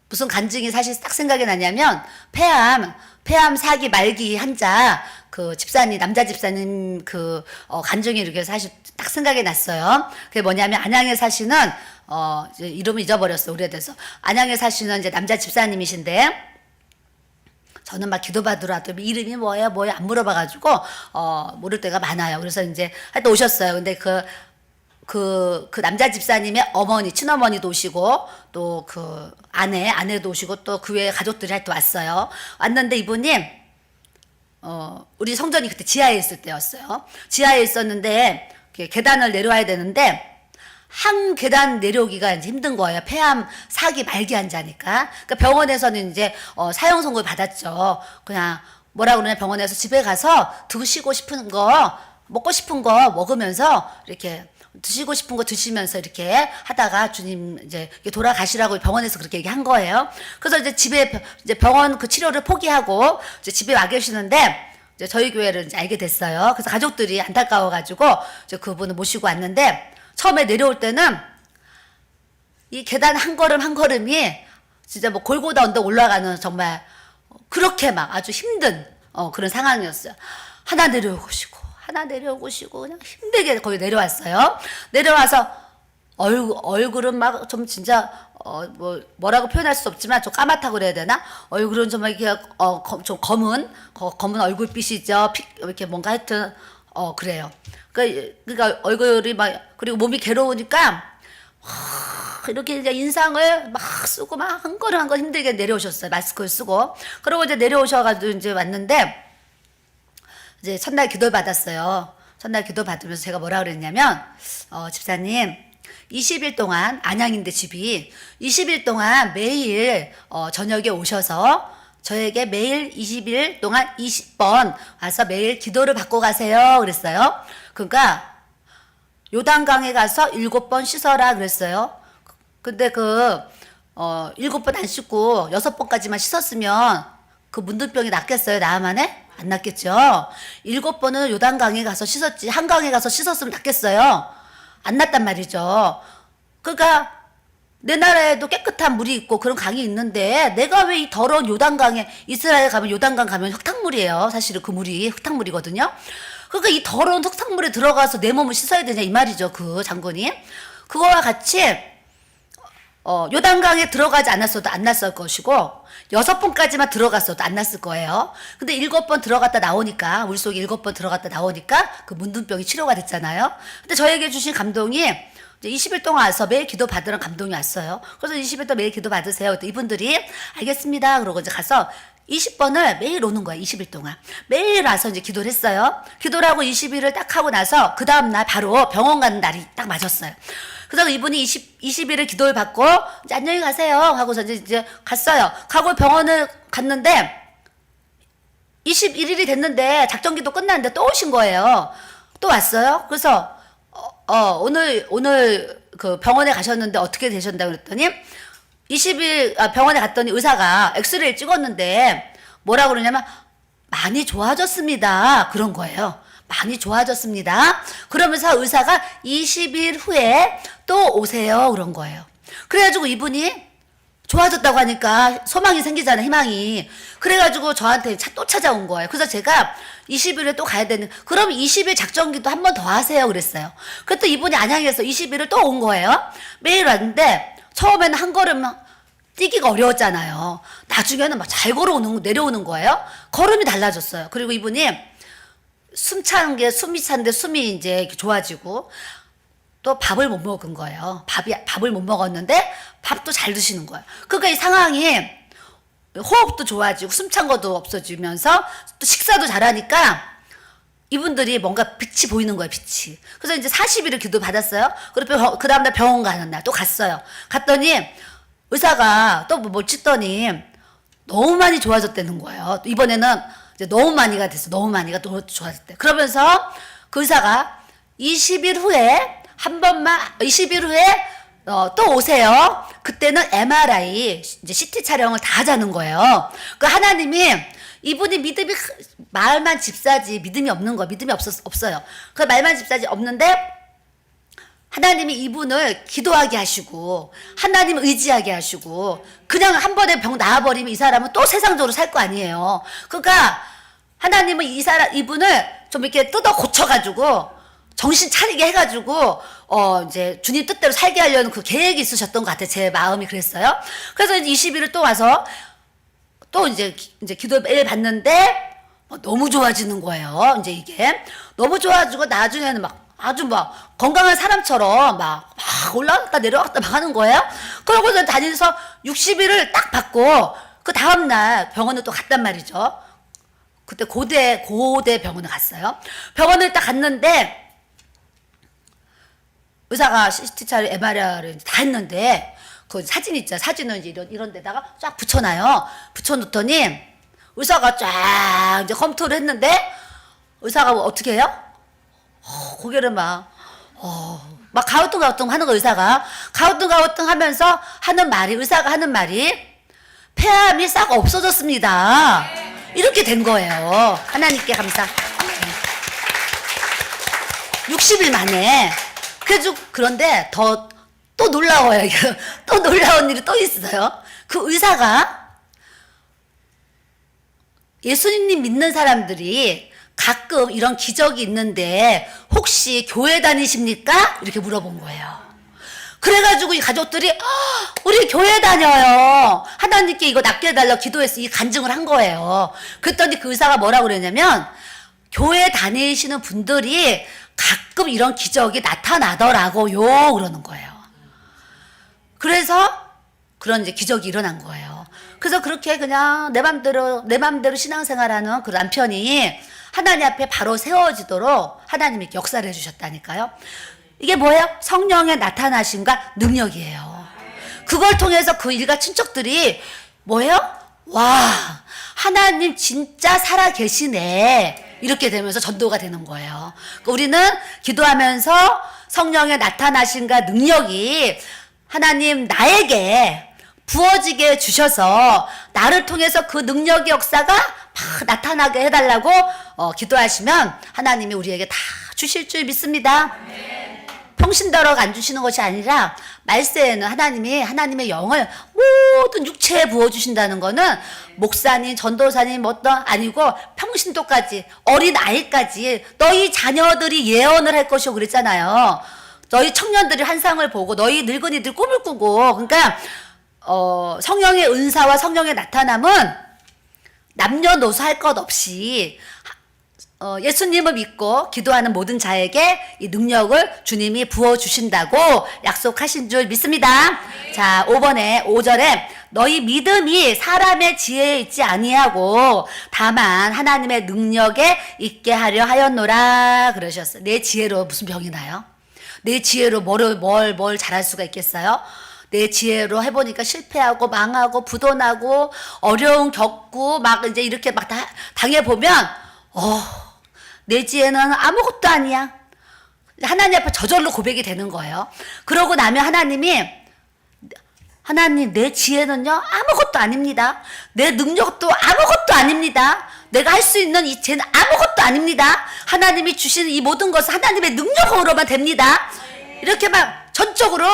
무슨 간증이 사실 딱 생각이 나냐면 폐암 사기 말기 환자 그 집사님 남자 집사님 그 간증이 이렇게 사실 딱 생각이 났어요. 그게 뭐냐면 안양에 사시는 이제 이름을 잊어버렸어 오래돼서 안양에 사시는 이제 남자 집사님이신데 저는 막 기도받으라도 이름이 뭐야 안 물어봐가지고 모를 때가 많아요. 그래서 이제 하여튼 오셨어요. 근데 그 남자 집사님의 어머니, 친어머니도 오시고, 또 그 아내도 오시고, 또 그 외에 가족들이 하여튼 왔어요. 왔는데 이분이, 우리 성전이 그때 지하에 있을 때였어요. 지하에 있었는데, 계단을 내려와야 되는데, 한 계단 내려오기가 이제 힘든 거예요. 폐암 사기 말기 환자니까. 그러니까 병원에서는 이제, 사형 선고를 받았죠. 그냥, 뭐라 그러냐, 병원에서 집에 가서 드시고 싶은 거, 먹고 싶은 거 먹으면서, 이렇게, 드시고 싶은 거 드시면서 이렇게 하다가 주님 이제 돌아가시라고 병원에서 그렇게 얘기한 거예요. 그래서 이제 병원 그 치료를 포기하고 이제 집에 와 계시는데 이제 저희 교회를 이제 알게 됐어요. 그래서 가족들이 안타까워가지고 이제 그분을 모시고 왔는데 처음에 내려올 때는 이 계단 한 걸음이 진짜 뭐 골고다 언덕 올라가는 정말 그렇게 막 아주 힘든 그런 상황이었어요. 하나 내려오고 쉬고 그냥 힘들게 거기 내려왔어요. 내려와서 얼굴은 막 좀 진짜 뭐라고 표현할 수 없지만 좀 까맣다고 그래야 되나? 얼굴은 좀 이렇게 좀 검은 얼굴빛이죠. 이렇게 뭔가 하여튼 그래요. 그러니까 얼굴이 막 그리고 몸이 괴로우니까 이렇게 이제 인상을 막 쓰고 막 한 걸음 한 걸 힘들게 내려오셨어요. 마스크를 쓰고. 그러고 이제 내려오셔가지고 이제 왔는데, 이제 첫날 기도를 받았어요. 첫날 기도 받으면서 제가 뭐라 그랬냐면, 집사님, 20일 동안, 안양인데 집이, 20일 동안 매일, 저녁에 오셔서, 저에게 매일 20일 동안 20번 와서 매일 기도를 받고 가세요. 그랬어요. 그러니까, 요단강에 가서 7번 씻어라. 그랬어요. 근데 7번 안 씻고 6번까지만 씻었으면 그 문둥병이 낫겠어요? 나만에? 안 낫겠죠? 7번은 요단강에 가서 씻었지. 한강에 가서 씻었으면 낫겠어요? 안 낫단 말이죠. 그러니까 내 나라에도 깨끗한 물이 있고 그런 강이 있는데 내가 왜 이 더러운 요단강에, 이스라엘 가면 요단강 가면 흙탕물이에요. 사실은 그 물이 흙탕물이거든요. 그러니까 이 더러운 흙탕물에 들어가서 내 몸을 씻어야 되냐 이 말이죠. 그 장군이. 그거와 같이 요단강에 들어가지 않았어도 안 났을 것이고 6번까지만 들어갔어도 안 났을 거예요. 근데 7번 들어갔다 나오니까, 우리 속에 7번 들어갔다 나오니까 그 문둥병이 치료가 됐잖아요. 근데 저에게 주신 감동이 20일 동안 와서 매일 기도 받으라는 감동이 왔어요. 그래서 20일 동안 매일 기도 받으세요. 이분들이 알겠습니다. 그러고 이제 가서 20번을 매일 오는 거예요. 20일 동안. 매일 와서 이제 기도를 했어요. 기도를 하고 20일을 딱 하고 나서 그 다음날 바로 병원 가는 날이 딱 맞았어요. 그래서 이분이 20일을 기도를 받고 이제 안녕히 가세요 하고서 이제 갔어요. 가고 병원을 갔는데 21일이 됐는데 작전기도 끝났는데 또 오신 거예요. 또 왔어요. 그래서 오늘 그 병원에 가셨는데 어떻게 되셨다고 그랬더니 20일 병원에 갔더니 의사가 엑스레이를 찍었는데 뭐라고 그러냐면 많이 좋아졌습니다. 그런 거예요. 많이 좋아졌습니다. 그러면서 의사가 20일 후에 또 오세요. 그런 거예요. 그래가지고 이분이 좋아졌다고 하니까 소망이 생기잖아요. 희망이. 그래가지고 저한테 또 찾아온 거예요. 그래서 제가 20일에 또 가야 되는, 그럼 20일 작전기도 한 번 더 하세요. 그랬어요. 그랬더니 이분이 안양에서 20일을 또 온 거예요. 매일 왔는데 처음에는 한 걸음 뛰기가 어려웠잖아요. 나중에는 막 잘 내려오는 거예요. 걸음이 달라졌어요. 그리고 이분이 숨이 찬데 숨이 이제 이렇게 좋아지고 또 밥을 못 먹은 거예요. 밥을 못 먹었는데 밥도 잘 드시는 거예요. 그러니까 이 상황이 호흡도 좋아지고 숨찬 것도 없어지면서 또 식사도 잘하니까 이분들이 뭔가 빛이 보이는 거예요. 빛이. 그래서 이제 40일을 기도 받았어요. 그리고 그 다음날 병원 가는 날 또 갔어요. 갔더니 의사가 또 뭘 찍더니 너무 많이 좋아졌다는 거예요. 이번에는 이제 너무 많이가 됐어. 너무 많이가 너무 좋아졌대. 그러면서 그 의사가 20일 후에 한 번만, 20일 후에 또 오세요. 그때는 MRI, 이제 CT 촬영을 다 하자는 거예요. 그 하나님이, 이분이 말만 집사지 믿음이 없는 거야. 믿음이 없어요. 그 말만 집사지 없는데 하나님이 이분을 기도하게 하시고 하나님을 의지하게 하시고 그냥 한 번에 병 나아버리면 이 사람은 또 세상적으로 살 거 아니에요. 그러니까 하나님은 이분을 좀 이렇게 뜯어 고쳐가지고 정신 차리게 해가지고 이제 주님 뜻대로 살게 하려는 그 계획이 있으셨던 것 같아요. 제 마음이 그랬어요. 그래서 이제 20일을 또 와서 또 이제 기도 매일 받는데 너무 좋아지는 거예요. 이제 이게 너무 좋아지고 나중에는 막 아주 막 건강한 사람처럼 막 올라갔다 내려갔다 막 하는 거예요. 그러고서 다니면서 60일을 딱 받고 그 다음날 병원을 또 갔단 말이죠. 그때 고대 병원을 갔어요. 병원을 딱 갔는데 의사가 CT 촬영, MRI를 다 했는데 그 사진 있잖아요. 사진을 이제 이런 데다가 쫙 붙여놔요. 붙여놓더니 의사가 쫙 이제 컴퓨터를 했는데 의사가 뭐 어떻게 해요? 고개를 막 가우뚱가우뚱 하는 거. 의사가 가우뚱가우뚱 하면서 의사가 하는 말이 폐암이 싹 없어졌습니다. 이렇게 된 거예요. 하나님께 감사. 60일 만에. 그런데 또 놀라워요. 또 놀라운 일이 또 있어요. 그 의사가 예수님 믿는 사람들이 가끔 이런 기적이 있는데 혹시 교회 다니십니까? 이렇게 물어본 거예요. 그래가지고 이 가족들이 우리 교회 다녀요. 하나님께 이거 낫게 해달라고 기도해서 이 간증을 한 거예요. 그랬더니 그 의사가 뭐라고 그랬냐면 교회 다니시는 분들이 가끔 이런 기적이 나타나더라고요. 그러는 거예요. 그래서 그런 이제 기적이 일어난 거예요. 그래서 그렇게 그냥 내 맘대로 신앙생활하는 그 남편이 하나님 앞에 바로 세워지도록 하나님이 역사를 해주셨다니까요. 이게 뭐예요? 성령의 나타나심과 능력이에요. 그걸 통해서 그 일가 친척들이 뭐예요? 와, 하나님 진짜 살아 계시네. 이렇게 되면서 전도가 되는 거예요. 그러니까 우리는 기도하면서 성령의 나타나심과 능력이 하나님 나에게 부어지게 주셔서 나를 통해서 그 능력의 역사가 막 나타나게 해달라고 기도하시면 하나님이 우리에게 다 주실 줄 믿습니다. 평신도록 안 주시는 것이 아니라 말세에는 하나님이 하나님의 영을 모든 육체에 부어주신다는 거는 목사님, 전도사님 어떤 아니고 평신도까지 어린 아이까지 너희 자녀들이 예언을 할 것이고 그랬잖아요. 너희 청년들이 환상을 보고 너희 늙은이들 꿈을 꾸고 그러니까 성령의 은사와 성령의 나타남은 남녀노소 할 것 없이 예수님을 믿고 기도하는 모든 자에게 이 능력을 주님이 부어주신다고 약속하신 줄 믿습니다. 자, 5절에 너희 믿음이 사람의 지혜에 있지 아니하고 다만 하나님의 능력에 있게 하려 하였노라 그러셨어요. 내 지혜로 무슨 병이 나요? 내 지혜로 뭘 잘할 수가 있겠어요? 내 지혜로 해보니까 실패하고 망하고 부도나고 어려움 겪고 막 이제 이렇게 막 당해보면 내 지혜는 아무것도 아니야. 하나님 앞에 저절로 고백이 되는 거예요. 그러고 나면 하나님 내 지혜는요 아무것도 아닙니다. 내 능력도 아무것도 아닙니다. 내가 할 수 있는 이 죄는 아무것도 아닙니다. 하나님이 주시는 이 모든 것은 하나님의 능력으로만 됩니다. 이렇게 막 전적으로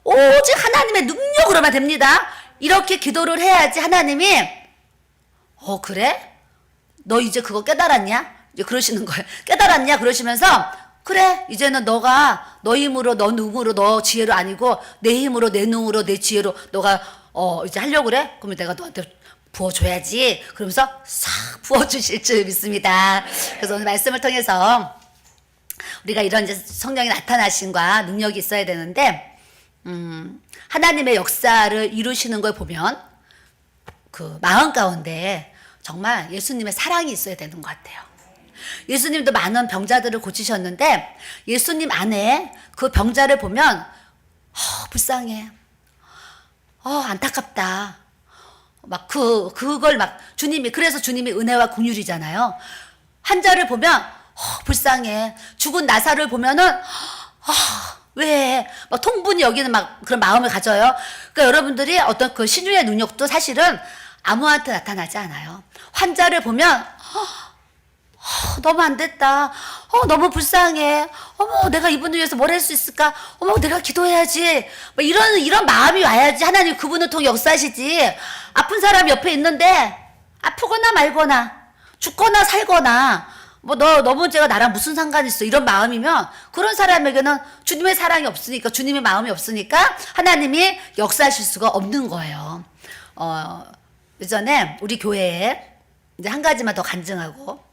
오직 하나님의 능력으로만 됩니다. 이렇게 기도를 해야지 하나님이 그래? 너 이제 그거 깨달았냐? 이제 그러시는 거예요. 깨달았냐? 그러시면서 그래 이제는 너가 너 힘으로 너 능으로 너 지혜로 아니고 내 힘으로 내 능으로 내 지혜로 너가 이제 하려고 그래? 그러면 내가 너한테 부어줘야지. 그러면서 싹 부어주실 줄 믿습니다. 그래서 오늘 말씀을 통해서 우리가 이런 이제 성령의 나타나심과 능력이 있어야 되는데 하나님의 역사를 이루시는 걸 보면 그 마음 가운데 정말 예수님의 사랑이 있어야 되는 것 같아요. 예수님도 많은 병자들을 고치셨는데 예수님 안에 그 병자를 보면 불쌍해. 안타깝다. 막 그걸 막 그래서 주님이 은혜와 긍휼이잖아요. 환자를 보면 불쌍해. 죽은 나사를 보면은 왜? 막 통분이 여기는 막 그런 마음을 가져요. 그러니까 여러분들이 어떤 그 신유의 능력도 사실은 아무한테 나타나지 않아요. 환자를 보면 너무 안 됐다. 너무 불쌍해. 어머, 내가 이분을 위해서 뭘 할 수 있을까? 어머, 내가 기도해야지. 뭐 이런 마음이 와야지 하나님 그분을 통해 역사하시지. 아픈 사람 옆에 있는데 아프거나 말거나 죽거나 살거나 너 문제가 나랑 무슨 상관이 있어? 이런 마음이면 그런 사람에게는 주님의 사랑이 없으니까 주님의 마음이 없으니까 하나님이 역사하실 수가 없는 거예요. 예전에 우리 교회에 이제 한 가지만 더 간증하고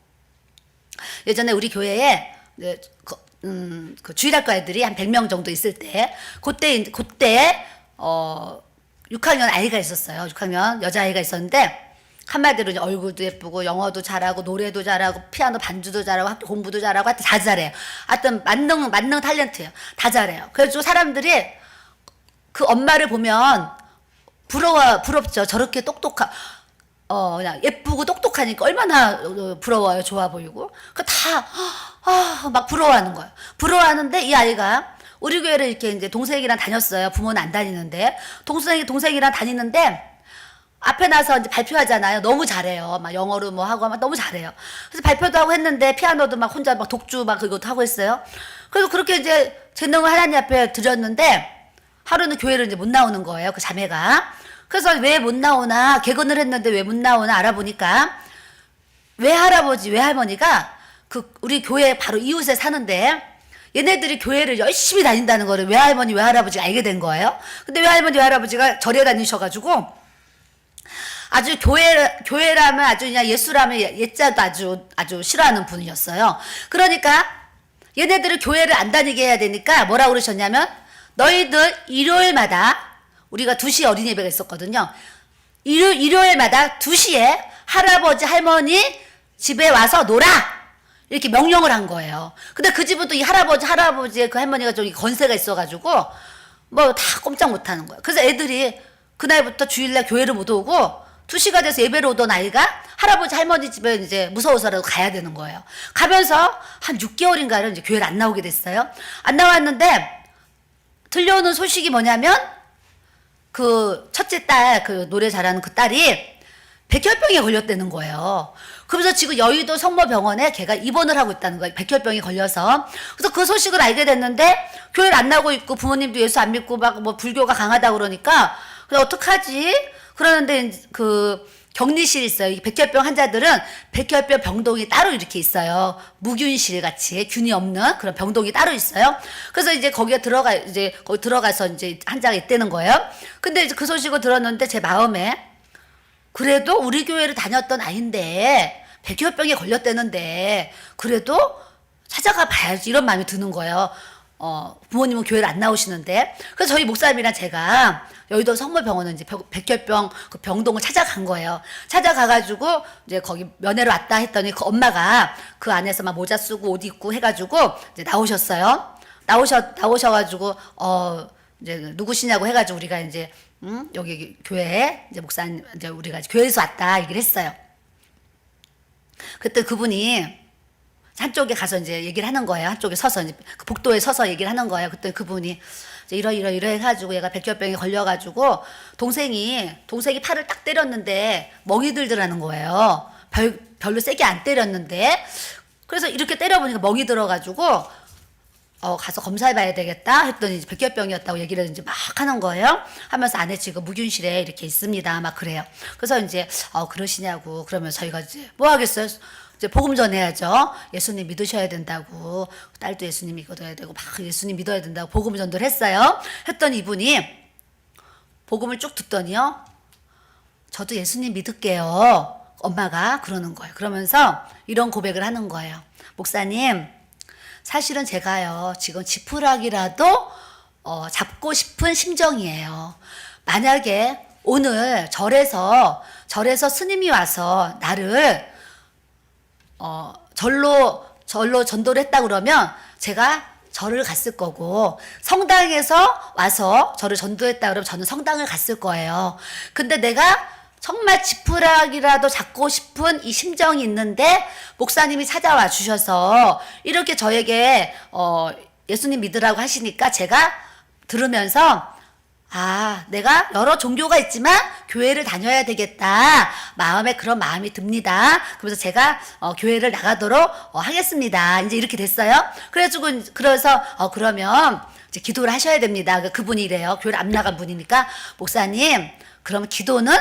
예전에 우리 교회에 그 주일학교 애들이 한 100명 정도 있을 때 그때 6학년 아이가 있었어요. 6학년 여자아이가 있었는데 한마디로 이제 얼굴도 예쁘고 영어도 잘하고 노래도 잘하고 피아노 반주도 잘하고 학교 공부도 잘하고 하여튼 다 잘해요. 하여튼 만능 탤런트예요. 다 잘해요. 그래서 사람들이 그 엄마를 보면 부럽죠. 저렇게 그냥 예쁘고 똑똑하니까 얼마나 부러워요. 좋아 보이고. 막 부러워하는 거예요. 부러워하는데 이 아이가 우리 교회를 이렇게 이제 동생이랑 다녔어요. 부모는 안 다니는데 동생이랑 다니는데 앞에 나서 이제 발표하잖아요. 너무 잘해요. 막 영어로 뭐 하고 막 너무 잘해요. 그래서 발표도 하고 했는데 피아노도 막 혼자 막 독주 막 그것도 하고 했어요. 그래서 그렇게 이제 재능을 하나님 앞에 드렸는데 하루는 교회를 이제 못 나오는 거예요. 그 자매가. 그래서 왜 못 나오나 개근을 했는데 왜 못 나오나 알아보니까 외할아버지 외할머니가 그 우리 교회 바로 이웃에 사는데 얘네들이 교회를 열심히 다닌다는 거를 외할머니 외할아버지가 알게 된 거예요. 근데 외할머니 외할아버지가 절에 다니셔가지고 아주 교회라면 아주 그냥 예수라면 예자도 아주 싫어하는 분이었어요. 그러니까 얘네들을 교회를 안 다니게 해야 되니까 뭐라고 그러셨냐면 너희들 일요일마다 우리가 2시 어린이 예배가 있었거든요. 일요일마다 2시에 할아버지 할머니 집에 와서 놀아 이렇게 명령을 한 거예요. 근데 그 집은 또 이 할아버지의 그 할머니가 좀 건세가 있어가지고 뭐 다 꼼짝 못하는 거예요. 그래서 애들이 그날부터 주일날 교회를 못 오고 2시가 돼서 예배를 오던 아이가 할아버지 할머니 집에 이제 무서워서라도 가야 되는 거예요. 가면서 한 6개월인가를 이제 교회를 안 나오게 됐어요. 안 나왔는데 들려오는 소식이 뭐냐면 그 첫째 딸, 그 노래 잘하는 그 딸이 백혈병에 걸렸다는 거예요. 그래서 지금 여의도 성모병원에 걔가 입원을 하고 있다는 거예요. 백혈병이 걸려서. 그래서 그 소식을 알게 됐는데 교회를 안 나오고 있고 부모님도 예수 안 믿고 막 뭐 불교가 강하다고 그러니까 그래 어떡하지? 그러는데 그 격리실이 있어요. 이 백혈병 환자들은 백혈병 병동이 따로 이렇게 있어요. 무균실 같이 균이 없는 그런 병동이 따로 있어요. 그래서 이제 거기 들어가서 이제 환자가 있다는 거예요. 근데 이제 그 소식을 들었는데 제 마음에 그래도 우리 교회를 다녔던 아이인데 백혈병에 걸렸다는데 그래도 찾아가 봐야지 이런 마음이 드는 거예요. 부모님은 교회를 안 나오시는데. 그래서 저희 목사님이랑 제가 여의도 성모병원은 이제 백혈병 그 병동을 찾아간 거예요. 찾아가가지고 이제 거기 면회를 왔다 했더니 그 엄마가 그 안에서 막 모자 쓰고 옷 입고 해가지고 이제 나오셨어요. 나오셔가지고 이제 누구시냐고 해가지고 우리가 이제 여기 교회에 이제 목사님 이제 우리가 교회에서 왔다 얘기를 했어요. 그때 그분이 한쪽에 가서 이제 얘기를 하는 거예요. 한쪽에 서서 이제 그 복도에 서서 얘기를 하는 거예요. 그때 그분이 이제 이러 해가지고 얘가 백혈병에 걸려가지고 동생이 팔을 딱 때렸는데 멍이 들더라는 거예요. 별로 세게 안 때렸는데 그래서 이렇게 때려보니까 멍이 들어가지고 가서 검사해봐야 되겠다 했더니 이제 백혈병이었다고 얘기를 이제 막 하는 거예요. 하면서 안에 지금 무균실에 이렇게 있습니다. 막 그래요. 그래서 이제 그러시냐고 그러면 저희가 이제 뭐 하겠어요? 이제 복음 전해야죠. 예수님 믿으셔야 된다고 딸도 예수님 믿어야 되고 막 예수님 믿어야 된다고 복음 전도를 했어요. 했더니 이분이 복음을 쭉 듣더니요. 저도 예수님 믿을게요. 엄마가 그러는 거예요. 그러면서 이런 고백을 하는 거예요. 목사님 사실은 제가요 지금 지푸라기라도 잡고 싶은 심정이에요. 만약에 오늘 절에서 스님이 와서 나를 절로 전도를 했다 그러면 제가 절을 갔을 거고 성당에서 와서 저를 전도했다 그러면 저는 성당을 갔을 거예요. 근데 내가 정말 지푸라기라도 잡고 싶은 이 심정이 있는데 목사님이 찾아와 주셔서 이렇게 저에게 예수님 믿으라고 하시니까 제가 들으면서 내가 여러 종교가 있지만 교회를 다녀야 되겠다. 마음에 그런 마음이 듭니다. 그래서 제가 교회를 나가도록 하겠습니다. 이제 이렇게 됐어요. 그래서 그러면 이제 기도를 하셔야 됩니다. 그분이 이래요. 교회를 안 나간 분이니까 목사님, 그럼 기도는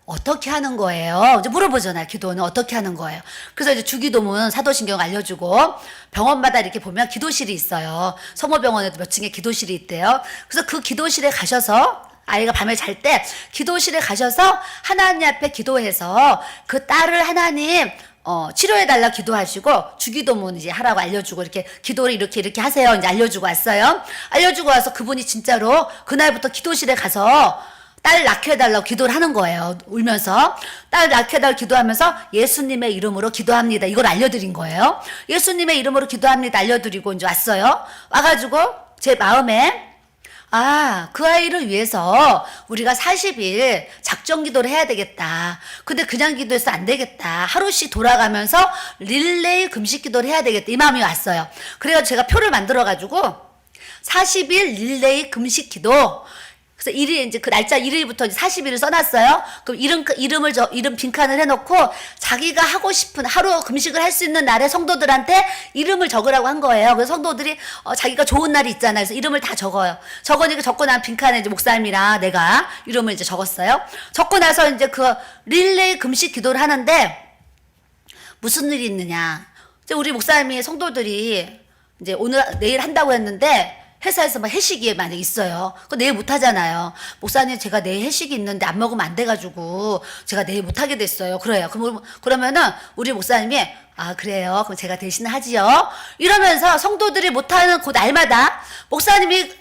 어떻게 하는 거예요? 이제 물어보잖아요. 기도는 어떻게 하는 거예요? 그래서 이제 주기도문 사도신경 알려주고 병원마다 이렇게 보면 기도실이 있어요. 성모병원에도 몇 층에 기도실이 있대요. 그래서 그 기도실에 가셔서 아이가 밤에 잘 때 기도실에 가셔서 하나님 앞에 기도해서 그 딸을 하나님 치료해달라 기도하시고 주기도문 이제 하라고 알려주고 이렇게 기도를 이렇게 하세요. 이제 알려주고 왔어요. 알려주고 와서 그분이 진짜로 그날부터 기도실에 가서 딸 낳게 해달라고 기도를 하는 거예요. 울면서 딸 낳게 해달라고 기도하면서 예수님의 이름으로 기도합니다. 이걸 알려드린 거예요. 예수님의 이름으로 기도합니다. 알려드리고 이제 왔어요. 와가지고 제 마음에 그 아이를 위해서 우리가 40일 작정 기도를 해야 되겠다. 근데 그냥 기도해서 안 되겠다. 하루씩 돌아가면서 릴레이 금식 기도를 해야 되겠다. 이 마음이 왔어요. 그래서 제가 표를 만들어가지고 40일 릴레이 금식 기도. 그래서 이제 그 날짜 1일부터 40일을 써놨어요. 그럼 이름 빈칸을 해놓고 자기가 하고 싶은 하루 금식을 할 수 있는 날에 성도들한테 이름을 적으라고 한 거예요. 그래서 성도들이 자기가 좋은 날이 있잖아요. 그래서 이름을 다 적어요. 적고 난 빈칸에 이제 목사님이랑 내가 이름을 이제 적었어요. 적고 나서 이제 그 릴레이 금식 기도를 하는데 무슨 일이 있느냐. 이제 우리 목사님이 성도들이 이제 내일 한다고 했는데 회사에서 막 회식이 만약 있어요. 그거 내일 못 하잖아요. 목사님, 제가 내일 회식이 있는데 안 먹으면 안 돼가지고 제가 내일 못 하게 됐어요. 그래요. 그러면은 우리 목사님이 그래요. 그럼 제가 대신 하지요. 이러면서 성도들이 못 하는 그 날마다 목사님이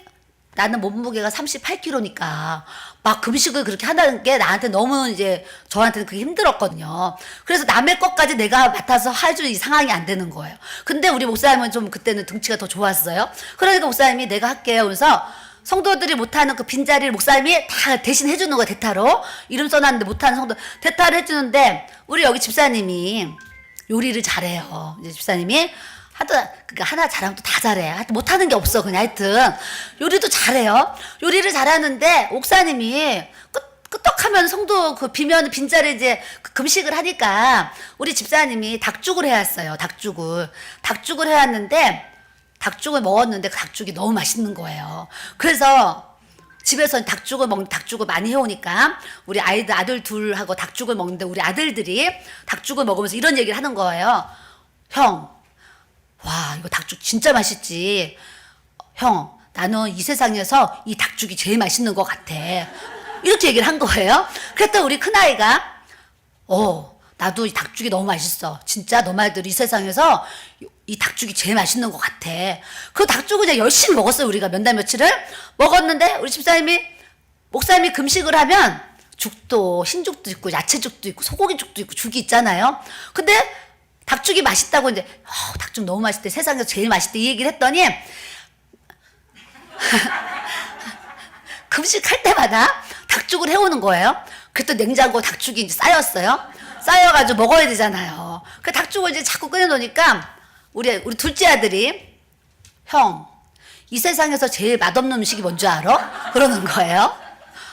나는 몸무게가 38kg니까 막 금식을 그렇게 하는 게 나한테 너무 이제 저한테는 그게 힘들었거든요. 그래서 남의 것까지 내가 맡아서 할 줄 이 상황이 안 되는 거예요. 근데 우리 목사님은 좀 그때는 등치가 더 좋았어요. 그러니까 목사님이 내가 할게요. 그래서 성도들이 못하는 그 빈자리를 목사님이 다 대신 해주는 거야, 대타로. 이름 써놨는데 못하는 성도, 대타를 해주는데, 우리 여기 집사님이 요리를 잘해요. 이제 집사님이 그러니까 하나 잘하면 또 다 잘해. 하여튼 못하는 게 없어, 그냥 하여튼. 요리도 잘해요. 요리를 잘하는데, 목사님이 끄떡하면 성도 그 빈자리 이제 그 금식을 하니까, 우리 집사님이 닭죽을 해왔어요, 닭죽을. 닭죽을 해왔는데, 닭죽을 먹었는데 그 닭죽이 너무 맛있는 거예요. 그래서 집에서 닭죽을 많이 해오니까 우리 아들 둘하고 닭죽을 먹는데 우리 아들들이 닭죽을 먹으면서 이런 얘기를 하는 거예요. 형, 와, 이거 닭죽 진짜 맛있지. 형, 나는 이 세상에서 이 닭죽이 제일 맛있는 것 같아. 이렇게 얘기를 한 거예요. 그랬더니 우리 큰아이가 나도 이 닭죽이 너무 맛있어. 진짜 너 말대로 이 세상에서 이 닭죽이 제일 맛있는 것 같아. 그 닭죽을 그냥 열심히 먹었어요. 우리가 몇 날 며칠을 먹었는데 우리 집사님이 목사님이 금식을 하면 죽도 흰죽도 있고 야채죽도 있고 소고기죽도 있고 죽이 있잖아요. 근데 닭죽이 맛있다고 이제 닭죽 너무 맛있대. 세상에서 제일 맛있대. 이 얘기를 했더니 금식할 때마다 닭죽을 해오는 거예요. 그랬더니 냉장고에 닭죽이 이제 쌓였어요. 쌓여가지고 먹어야 되잖아요. 그 닭죽을 이제 자꾸 꺼내놓으니까 우리 둘째 아들이 형, 이 세상에서 제일 맛없는 음식이 뭔지 알아? 그러는 거예요.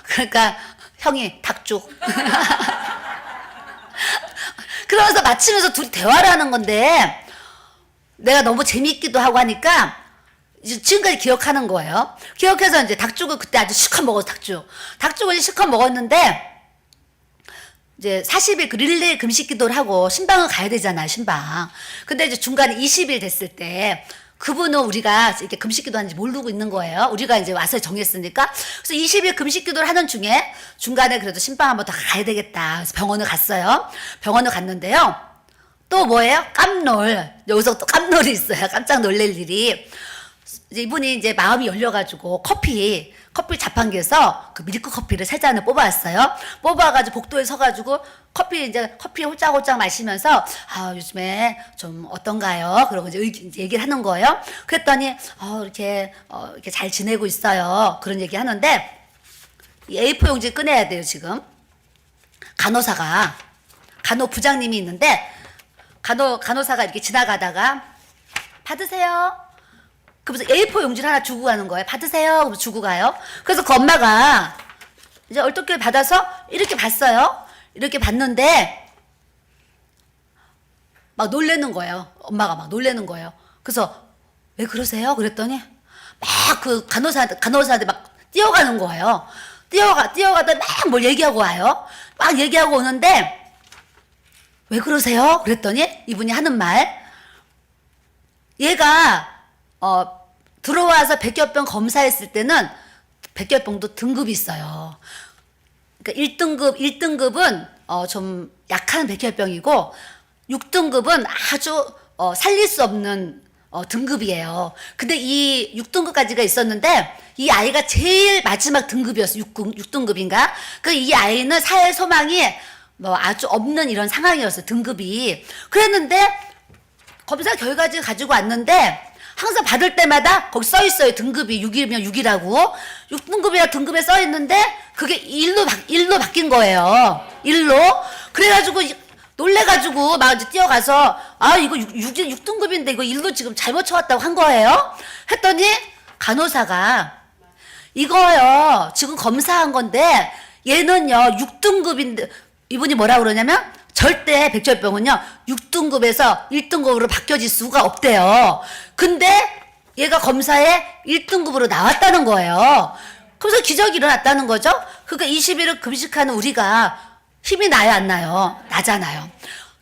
그러니까 형이 닭죽. 그러면서 마치면서 둘이 대화를 하는 건데 내가 너무 재미있기도 하고 하니까 이제 지금까지 기억하는 거예요. 기억해서 이제 닭죽을 그때 아주 실컷 먹었어, 닭죽을 실컷 먹었는데 이제 40일 그 릴레이 금식 기도를 하고 신방을 가야 되잖아요, 신방. 근데 이제 중간에 20일 됐을 때 그분은 우리가 이렇게 금식 기도 하는지 모르고 있는 거예요. 우리가 이제 와서 정했으니까. 그래서 20일 금식 기도를 하는 중에 중간에 그래도 신방 한번 더 가야 되겠다. 그래서 병원을 갔어요. 병원을 갔는데요. 또 뭐예요? 깜놀. 여기서 또 깜놀이 있어요. 깜짝 놀랄 일이. 이제 이분이 이제 마음이 열려가지고 커피 자판기에서 그 밀크 커피를 3잔을 뽑아왔어요. 뽑아가지고 복도에 서가지고 커피 홀짝홀짝 마시면서 요즘에 좀 어떤가요? 그러고 이제 얘기를 하는 거예요. 그랬더니 이렇게 잘 지내고 있어요. 그런 얘기 하는데 이 A4 용지 꺼내야 돼요, 지금. 간호 부장님이 있는데 간호사가 이렇게 지나가다가 받으세요. 그래서 A4 용지를 하나 주고 가는 거예요. 받으세요. 그래서 주고 가요. 그래서 그 엄마가 이제 얼떨결에 받아서 이렇게 봤어요. 이렇게 봤는데 막 놀래는 거예요. 엄마가 막 놀래는 거예요. 그래서 왜 그러세요? 그랬더니 막 그 간호사한테 막 뛰어가는 거예요. 뛰어가다 막 뭘 얘기하고 와요. 막 얘기하고 오는데 왜 그러세요? 그랬더니 이분이 하는 말, 얘가 들어와서 백혈병 검사했을 때는 백혈병도 등급이 있어요. 그러니까 1등급은 좀 약한 백혈병이고 6등급은 아주 살릴 수 없는 등급이에요. 근데 이 6등급까지가 있었는데 이 아이가 제일 마지막 등급이었어. 6등급인가? 이 아이는 살 소망이 뭐 아주 없는 이런 상황이었어요. 등급이. 그랬는데 검사 결과지 가지고 왔는데 항상 받을 때마다 거기 써 있어요. 등급이 6이면 6이라고. 6등급이라 등급에 써 있는데 그게 1로 바뀐 거예요. 1로. 그래가지고 놀래가지고 막 이제 뛰어가서 이거 6등급인데 이거 1로 지금 잘못 쳐왔다고 한 거예요. 했더니 간호사가 이거요. 지금 검사한 건데 얘는요 6등급인데 이분이 뭐라 그러냐면 절대 백혈병은요 6등급에서 1등급으로 바뀌어질 수가 없대요. 근데 얘가 검사에 1등급으로 나왔다는 거예요. 그래서 기적이 일어났다는 거죠. 그러니까 20일을 금식하는 우리가 힘이 나요, 안 나요? 나잖아요.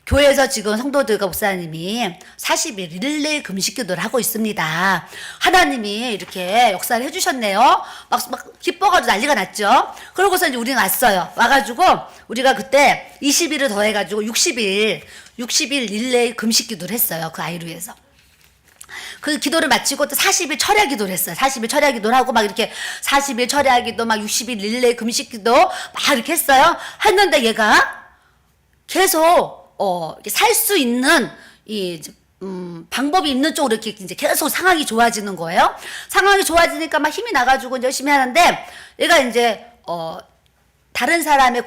교회에서 지금 성도들과 목사님이 40일 릴레이 금식 기도를 하고 있습니다. 하나님이 이렇게 역사를 해주셨네요. 막 기뻐가지고 난리가 났죠. 그러고서 이제 우리는 왔어요. 와가지고 우리가 그때 20일을 더해가지고 60일 릴레이 금식 기도를 했어요. 그 아이를 위해서. 그 기도를 마치고 또 40일 철야 기도를 했어요. 40일 철야 기도를 하고 막 이렇게 40일 철야 기도 막 60일 릴레이 금식 기도 막 이렇게 했어요. 했는데 얘가 계속 살 수 있는 방법이 있는 쪽으로 이렇게 이제 계속 상황이 좋아지는 거예요. 상황이 좋아지니까 막 힘이 나가지고 이제 열심히 하는데 얘가 이제 다른 사람의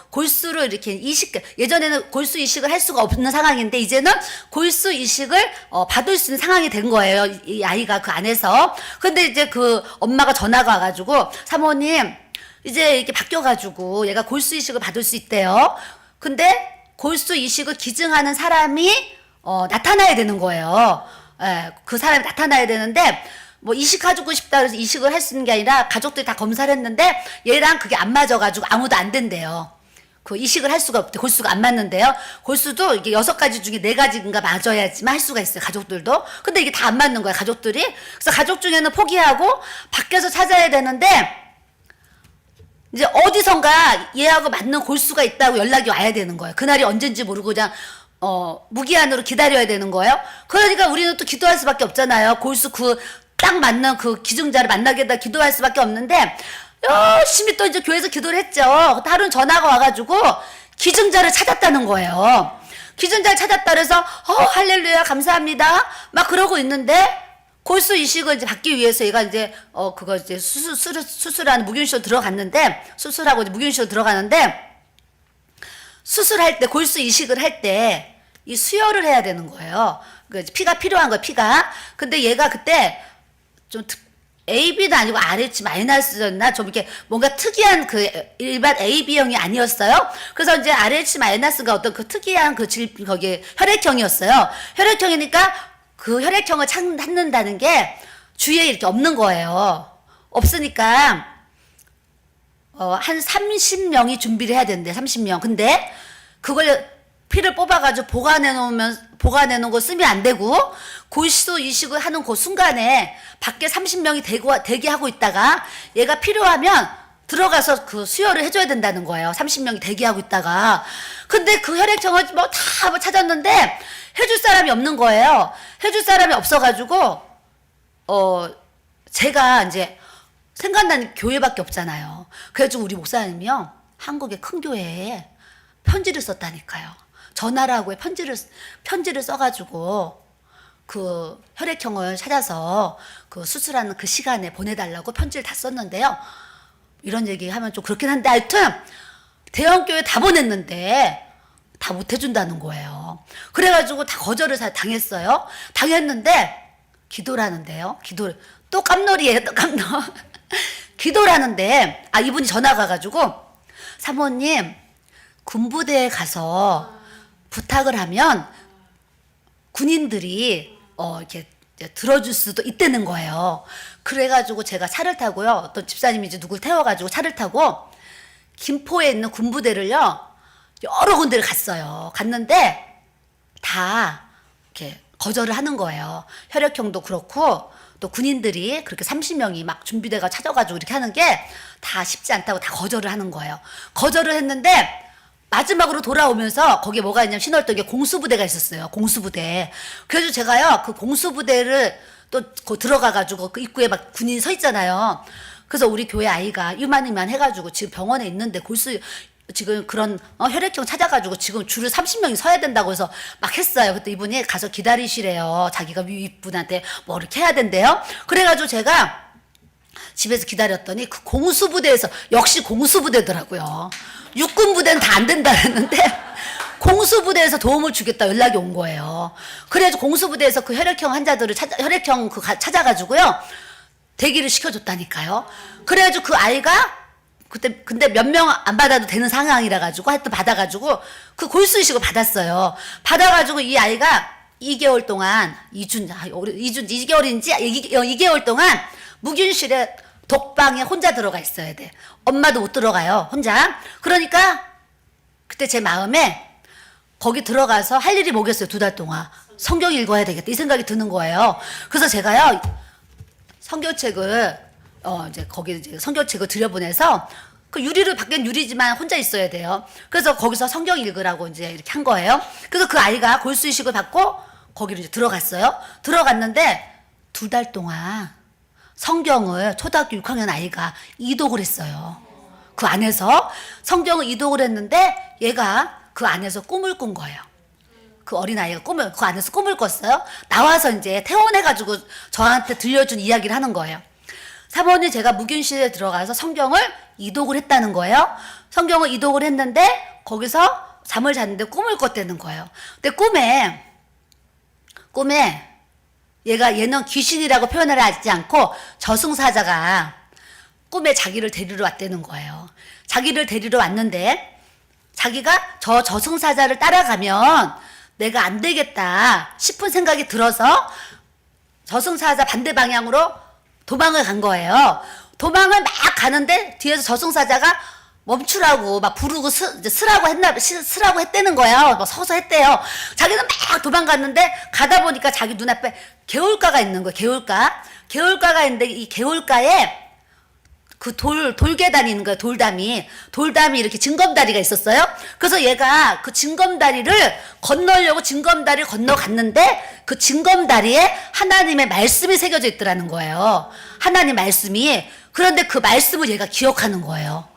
골수를 이렇게 예전에는 골수 이식을 할 수가 없는 상황인데 이제는 골수 이식을 받을 수 있는 상황이 된 거예요. 이 아이가 그 안에서. 근데 이제 그 엄마가 전화가 와가지고 사모님 이제 이렇게 바뀌어가지고 얘가 골수 이식을 받을 수 있대요. 근데 골수 이식을 기증하는 사람이 나타나야 되는 거예요. 예, 그 사람이 나타나야 되는데 뭐 이식해주고 싶다 그래서 이식을 할 수 있는 게 아니라 가족들이 다 검사를 했는데 얘랑 그게 안 맞아가지고 아무도 안 된대요. 그 이식을 할 수가 없대. 골수가 안 맞는데요. 골수도 이게 6가지 중에 4가지인가 맞아야지만 할 수가 있어요. 가족들도. 근데 이게 다 안 맞는 거야, 가족들이. 그래서 가족 중에는 포기하고 밖에서 찾아야 되는데 이제 어디선가 얘하고 맞는 골수가 있다고 연락이 와야 되는 거예요. 그날이 언젠지 모르고 그냥 무기한으로 기다려야 되는 거예요. 그러니까 우리는 또 기도할 수밖에 없잖아요. 골수 딱 맞는 그 기증자를 만나게 해다 기도할 수밖에 없는데 열심히 또 이제 교회에서 기도를 했죠. 하루는 전화가 와가지고 기증자를 찾았다는 거예요. 기증자를 찾았다 그래서 할렐루야 감사합니다 막 그러고 있는데 골수 이식을 이제 받기 위해서 얘가 이제 그거 이제 수술하는 무균실로 들어갔는데 수술하고 이제 무균실로 들어가는데 수술할 때 골수 이식을 할 때 이 수혈을 해야 되는 거예요. 그 피가 필요한 거예요. 피가. 근데 얘가 그때 좀 AB도 아니고 RH 마이너스였나 좀 이렇게 뭔가 특이한 그 일반 AB형이 아니었어요. 그래서 이제 RH 마이너스가 어떤 그 특이한 거기 혈액형이었어요. 혈액형이니까 그 혈액형을 찾는다는 게 주위에 이렇게 없는 거예요. 없으니까 한 30명이 준비를 해야 되는데 30명. 근데 그걸 피를 뽑아가지고 보관해 놓은 거 쓰면 안 되고 골수 이식을 하는 그 순간에 밖에 30명이 대기하고 있다가 얘가 필요하면 들어가서 그 수혈을 해줘야 된다는 거예요. 30명이 대기하고 있다가. 근데 그 혈액형을 다 찾았는데 해줄 사람이 없는 거예요. 해줄 사람이 없어가지고 제가 이제 생각나는 교회밖에 없잖아요. 그래가지고 우리 목사님이요 한국의 큰 교회에 편지를 썼다니까요. 전화를 하고 편지를 써가지고 그 혈액형을 찾아서 그 수술하는 그 시간에 보내달라고 편지를 다 썼는데요. 이런 얘기 하면 좀 그렇긴 한데 하여튼 대형교회 다 보냈는데 다 못 해준다는 거예요. 그래가지고 다 거절을 당했어요. 당했는데 기도를 하는데요. 또 깜놀이에요. 또 깜놀. 기도를 하는데 이분이 전화가 가지고 사모님 군부대에 가서 부탁을 하면 군인들이 이렇게 들어줄 수도 있다는 거예요. 그래가지고 제가 차를 타고요. 어떤 집사님이 이제 누굴 태워가지고 차를 타고 김포에 있는 군부대를요 여러 군데를 갔어요. 갔는데 다 이렇게 거절을 하는 거예요. 혈액형도 그렇고 또 군인들이 그렇게 30명이 막 준비대가 찾아가지고 이렇게 하는 게 다 쉽지 않다고 다 거절을 하는 거예요. 거절을 했는데 마지막으로 돌아오면서 거기에 뭐가 있냐면 신월동에 공수부대가 있었어요. 공수부대. 그래서 제가요 그 공수부대를 또 들어가가지고 그 입구에 막 군인이 서 있잖아요. 그래서 우리 교회 아이가 이만 해가지고 지금 병원에 있는데 지금 그런 혈액형 찾아가지고 지금 줄을 30명이 서야 된다고 해서 막 했어요. 그때 이분이 가서 기다리시래요. 자기가 윗분한테 뭐 이렇게 해야 된대요. 그래가지고 제가 집에서 기다렸더니 그 공수부대에서 역시 공수부대더라고요. 육군부대는 다 안 된다 그랬는데 공수부대에서 도움을 주겠다 연락이 온 거예요. 그래가지고 공수부대에서 그 혈액형 환자들을 찾아가지고요 대기를 시켜줬다니까요. 그래가지고 그 아이가 그때 근데 몇 명 안 받아도 되는 상황이라 가지고 하여튼 받아가지고 그 골수 이식을 받았어요. 받아가지고 이 아이가 2개월 동안 2개월인지 2개월 동안 무균실에 독방에 혼자 들어가 있어야 돼. 엄마도 못 들어가요. 혼자. 그러니까 그때 제 마음에 거기 들어가서 할 일이 뭐겠어요. 2달 동안. 성경 읽어야 되겠다. 이 생각이 드는 거예요. 그래서 제가요. 성경책을 이제 거기 이제 성경책을 들여보내서 그 유리를 밖엔 유리지만 혼자 있어야 돼요. 그래서 거기서 성경 읽으라고 이제 이렇게 한 거예요. 그래서 그 아이가 골수 이식을 받고 거기를 이제 들어갔어요. 들어갔는데 2달 동안 성경을 초등학교 6학년 아이가 이독을 했어요. 그 안에서 성경을 이독을 했는데 얘가 그 안에서 꿈을 꾼 거예요. 그 어린아이가 그 안에서 꿈을 꿨어요. 나와서 이제 퇴원해가지고 저한테 들려준 이야기를 하는 거예요. 사모님, 제가 묵윤실에 들어가서 성경을 이독을 했다는 거예요. 성경을 이독을 했는데 거기서 잠을 잤는데 꿈을 꿨다는 거예요. 근데 꿈에 얘는 귀신이라고 표현을 하지 않고 저승사자가 꿈에 자기를 데리러 왔다는 거예요. 자기를 데리러 왔는데 자기가 저 저승사자를 따라가면 내가 안 되겠다 싶은 생각이 들어서 저승사자 반대 방향으로 도망을 간 거예요. 도망을 막 가는데 뒤에서 저승사자가 멈추라고 막 부르고 쓰라고 했다는 거예요. 막 서서 했대요. 자기는 막 도망갔는데 가다 보니까 자기 눈앞에 개울가가 있는 거예요. 개울가가 있는데 이 개울가에 그 돌계단이 있는 거예요. 돌담이 이렇게 징검다리가 있었어요. 그래서 얘가 그 징검다리를 건너려고 징검다리를 건너갔는데 그 징검다리에 하나님의 말씀이 새겨져 있더라는 거예요. 하나님 말씀이. 그런데 그 말씀을 얘가 기억하는 거예요.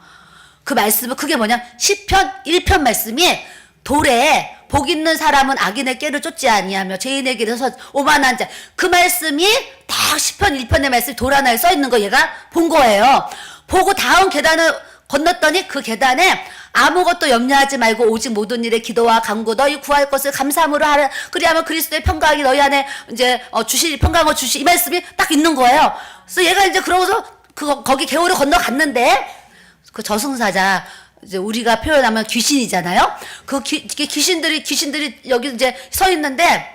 그 말씀은 그게 뭐냐? 시편 1편 말씀이 돌에 복 있는 사람은 악인의 꾀를 쫓지 아니하며 죄인의 길에서 오만한 자. 그 말씀이 딱 시편 1편의 말씀이 돌 하나에 써 있는 거 얘가 본 거예요. 보고 다음 계단을 건넜더니 그 계단에 아무것도 염려하지 말고 오직 모든 일에 기도와 간구 너희 구할 것을 감사함으로 하라. 그리하면 그리스도의 평강이 너희 안에 이제 평강을 주시. 이 말씀이 딱 있는 거예요. 그래서 얘가 이제 그러고서 거기 개울을 건너갔는데 그 저승사자, 이제 우리가 표현하면 귀신이잖아요. 그 귀신들이 여기 이제 서 있는데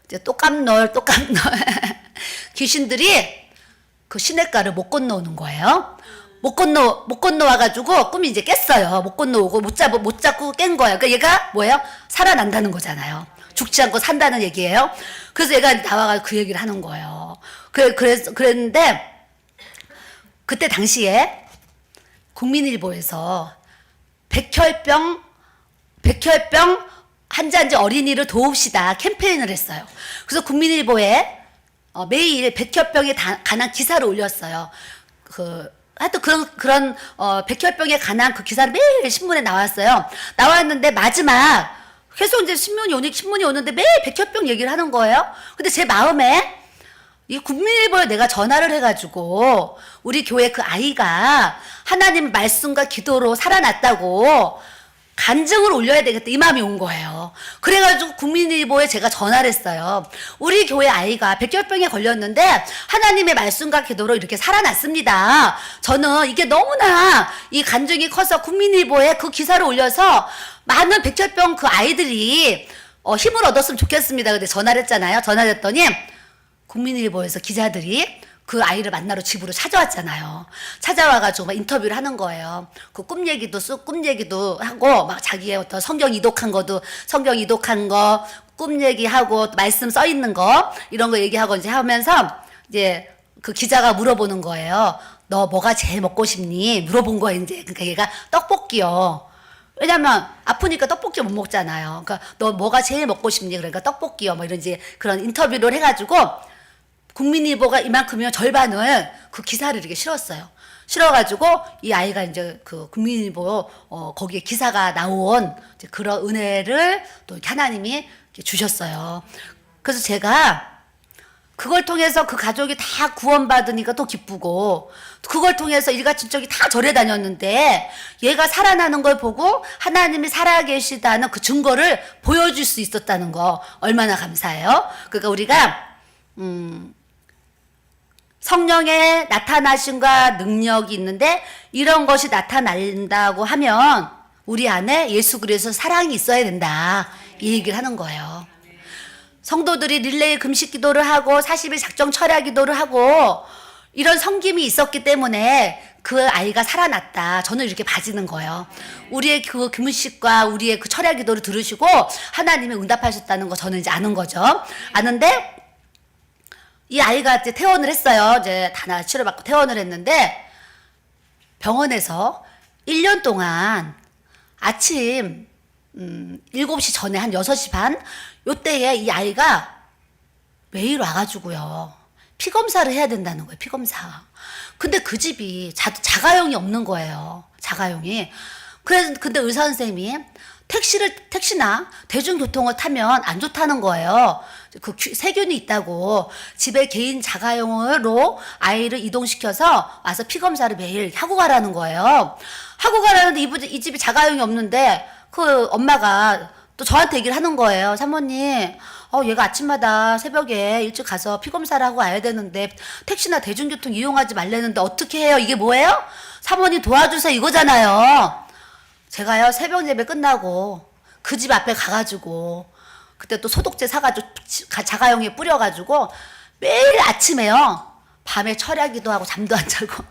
이제 똑깜놀 귀신들이 그 시냇가를 못 건너오는 거예요. 못 건너와가지고 꿈이 이제 깼어요. 못 건너오고 못 잡고 깬 거예요. 그러니까 얘가 뭐예요? 살아난다는 거잖아요. 죽지 않고 산다는 얘기예요. 그래서 얘가 나와가지고 그 얘기를 하는 거예요. 그랬는데 그때 당시에 국민일보에서 백혈병 환자인지 어린이를 도웁시다 캠페인을 했어요. 그래서 국민일보에 매일 백혈병에 관한 기사를 올렸어요. 하여튼 그런 백혈병에 관한 그 기사를 매일 신문에 나왔어요. 나왔는데 마지막 계속 이제 신문이 오는데 매일 백혈병 얘기를 하는 거예요. 근데 제 마음에 이 국민일보에 내가 전화를 해가지고 우리 교회 그 아이가 하나님 말씀과 기도로 살아났다고 간증을 올려야 되겠다 이 마음이 온 거예요. 그래가지고 국민일보에 제가 전화를 했어요. 우리 교회 아이가 백혈병에 걸렸는데 하나님의 말씀과 기도로 이렇게 살아났습니다. 저는 이게 너무나 이 간증이 커서 국민일보에 그 기사를 올려서 많은 백혈병 그 아이들이 힘을 얻었으면 좋겠습니다. 근데 전화를 했잖아요. 전화를 했더니 국민일보에서 기자들이 그 아이를 만나러 집으로 찾아왔잖아요. 찾아와가지고 막 인터뷰를 하는 거예요. 그 꿈 얘기도 하고, 막 자기의 어떤 성경 이독한 거, 꿈 얘기하고, 말씀 써 있는 거, 이런 거 얘기하고 이제 하면서, 이제 그 기자가 물어보는 거예요. 너 뭐가 제일 먹고 싶니? 물어본 거예요, 이제. 그러니까 얘가 떡볶이요. 왜냐면 아프니까 떡볶이 못 먹잖아요. 그러니까 너 뭐가 제일 먹고 싶니? 그러니까 떡볶이요. 뭐 이런 이제 그런 인터뷰를 해가지고, 국민일보가 이만큼이면 절반을 그 기사를 이렇게 실었어요. 실어가지고 이 아이가 이제 그 국민일보 거기에 기사가 나온 이제 그런 은혜를 또 이렇게 하나님이 이렇게 주셨어요. 그래서 제가 그걸 통해서 그 가족이 다 구원받으니까 또 기쁘고 그걸 통해서 일가친척이 다 절에 다녔는데 얘가 살아나는 걸 보고 하나님이 살아계시다는 그 증거를 보여줄 수 있었다는 거 얼마나 감사해요. 그러니까 우리가 성령의 나타나심과 능력이 있는데 이런 것이 나타난다고 하면 우리 안에 예수 그리스도 사랑이 있어야 된다. 이 얘기를 하는 거예요. 성도들이 릴레이 금식 기도를 하고 40일 작정 철야 기도를 하고 이런 섬김이 있었기 때문에 그 아이가 살아났다. 저는 이렇게 봐지는 거예요. 우리의 그 금식과 우리의 그 철야 기도를 들으시고 하나님이 응답하셨다는 거 저는 이제 아는 거죠. 아는데 이 아이가 이제 퇴원을 했어요. 이제 다 치료받고 퇴원을 했는데 병원에서 1년 동안 아침 7시 전에 한 6시 반 요때에 이 아이가 매일 와가지고요. 피검사를 해야 된다는 거예요. 피검사. 근데 그 집이 자가용이 없는 거예요. 자가용이. 근데 의사 선생님이 택시나 대중교통을 타면 안 좋다는 거예요. 그 세균이 있다고. 집에 개인 자가용으로 아이를 이동시켜서 와서 피검사를 매일 하고 가라는 거예요. 하고 가라는데 이 집이 자가용이 없는데 그 엄마가 또 저한테 얘기를 하는 거예요. 사모님, 얘가 아침마다 새벽에 일찍 가서 피검사를 하고 와야 되는데 택시나 대중교통 이용하지 말라는데 어떻게 해요? 이게 뭐예요? 사모님 도와주세요 이거잖아요. 제가요 새벽 예배 끝나고 그 집 앞에 가가지고 그때 또 소독제 사가지고 자가용에 뿌려가지고 매일 아침에요 밤에 철야기도 하고 잠도 안 자고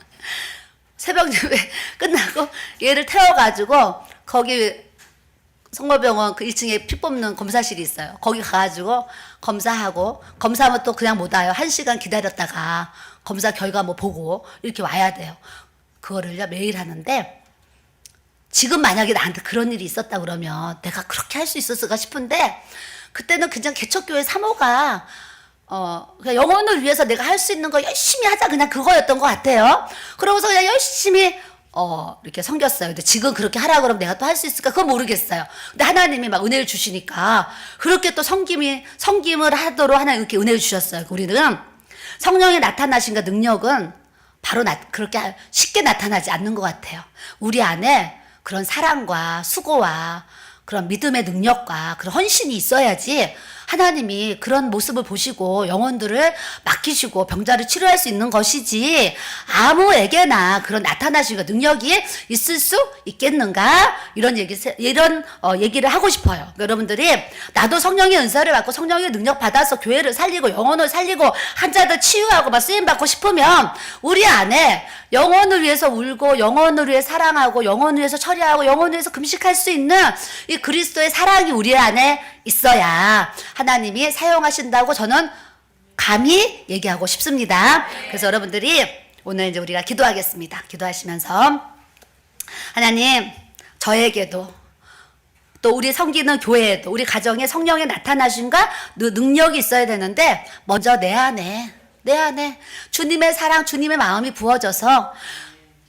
새벽 예배 끝나고 얘를 태워가지고 거기 성모병원 그 1층에 피 뽑는 검사실이 있어요. 거기 가가지고 검사하면 또 그냥 못 와요. 1시간 기다렸다가 검사 결과 뭐 보고 이렇게 와야 돼요. 그거를요 매일 하는데 지금 만약에 나한테 그런 일이 있었다 그러면 내가 그렇게 할 수 있었을까 싶은데 그때는 그냥 개척교회 사모가 그냥 영혼을 위해서 내가 할 수 있는 거 열심히 하자 그냥 그거였던 것 같아요. 그러고서 그냥 열심히 이렇게 섬겼어요. 근데 지금 그렇게 하라 그러면 내가 또 할 수 있을까? 그건 모르겠어요. 근데 하나님이 막 은혜를 주시니까 그렇게 또 섬김을 하도록 하나님 이렇게 은혜를 주셨어요. 우리는 성령이 나타나신가 능력은 바로 그렇게 쉽게 나타나지 않는 것 같아요. 우리 안에 그런 사랑과 수고와 그런 믿음의 능력과 그런 헌신이 있어야지 하나님이 그런 모습을 보시고 영혼들을 맡기시고 병자를 치료할 수 있는 것이지 아무에게나 그런 나타나시고 능력이 있을 수 있겠는가? 이런 얘기를 하고 싶어요. 그러니까 여러분들이 나도 성령의 은사를 받고 성령의 능력 받아서 교회를 살리고 영혼을 살리고 환자들 치유하고 막 쓰임 받고 싶으면 우리 안에 영혼을 위해서 울고 영혼을 위해 사랑하고 영혼을 위해서 처리하고 영혼을 위해서 금식할 수 있는 이 그리스도의 사랑이 우리 안에 있어야 하나님이 사용하신다고 저는 감히 얘기하고 싶습니다. 그래서 여러분들이 오늘 이제 우리가 기도하겠습니다. 기도하시면서 하나님 저에게도 또 우리 섬기는 교회에도 우리 가정에 성령의 나타나심과 능력이 있어야 되는데 먼저 내 안에 주님의 사랑 주님의 마음이 부어져서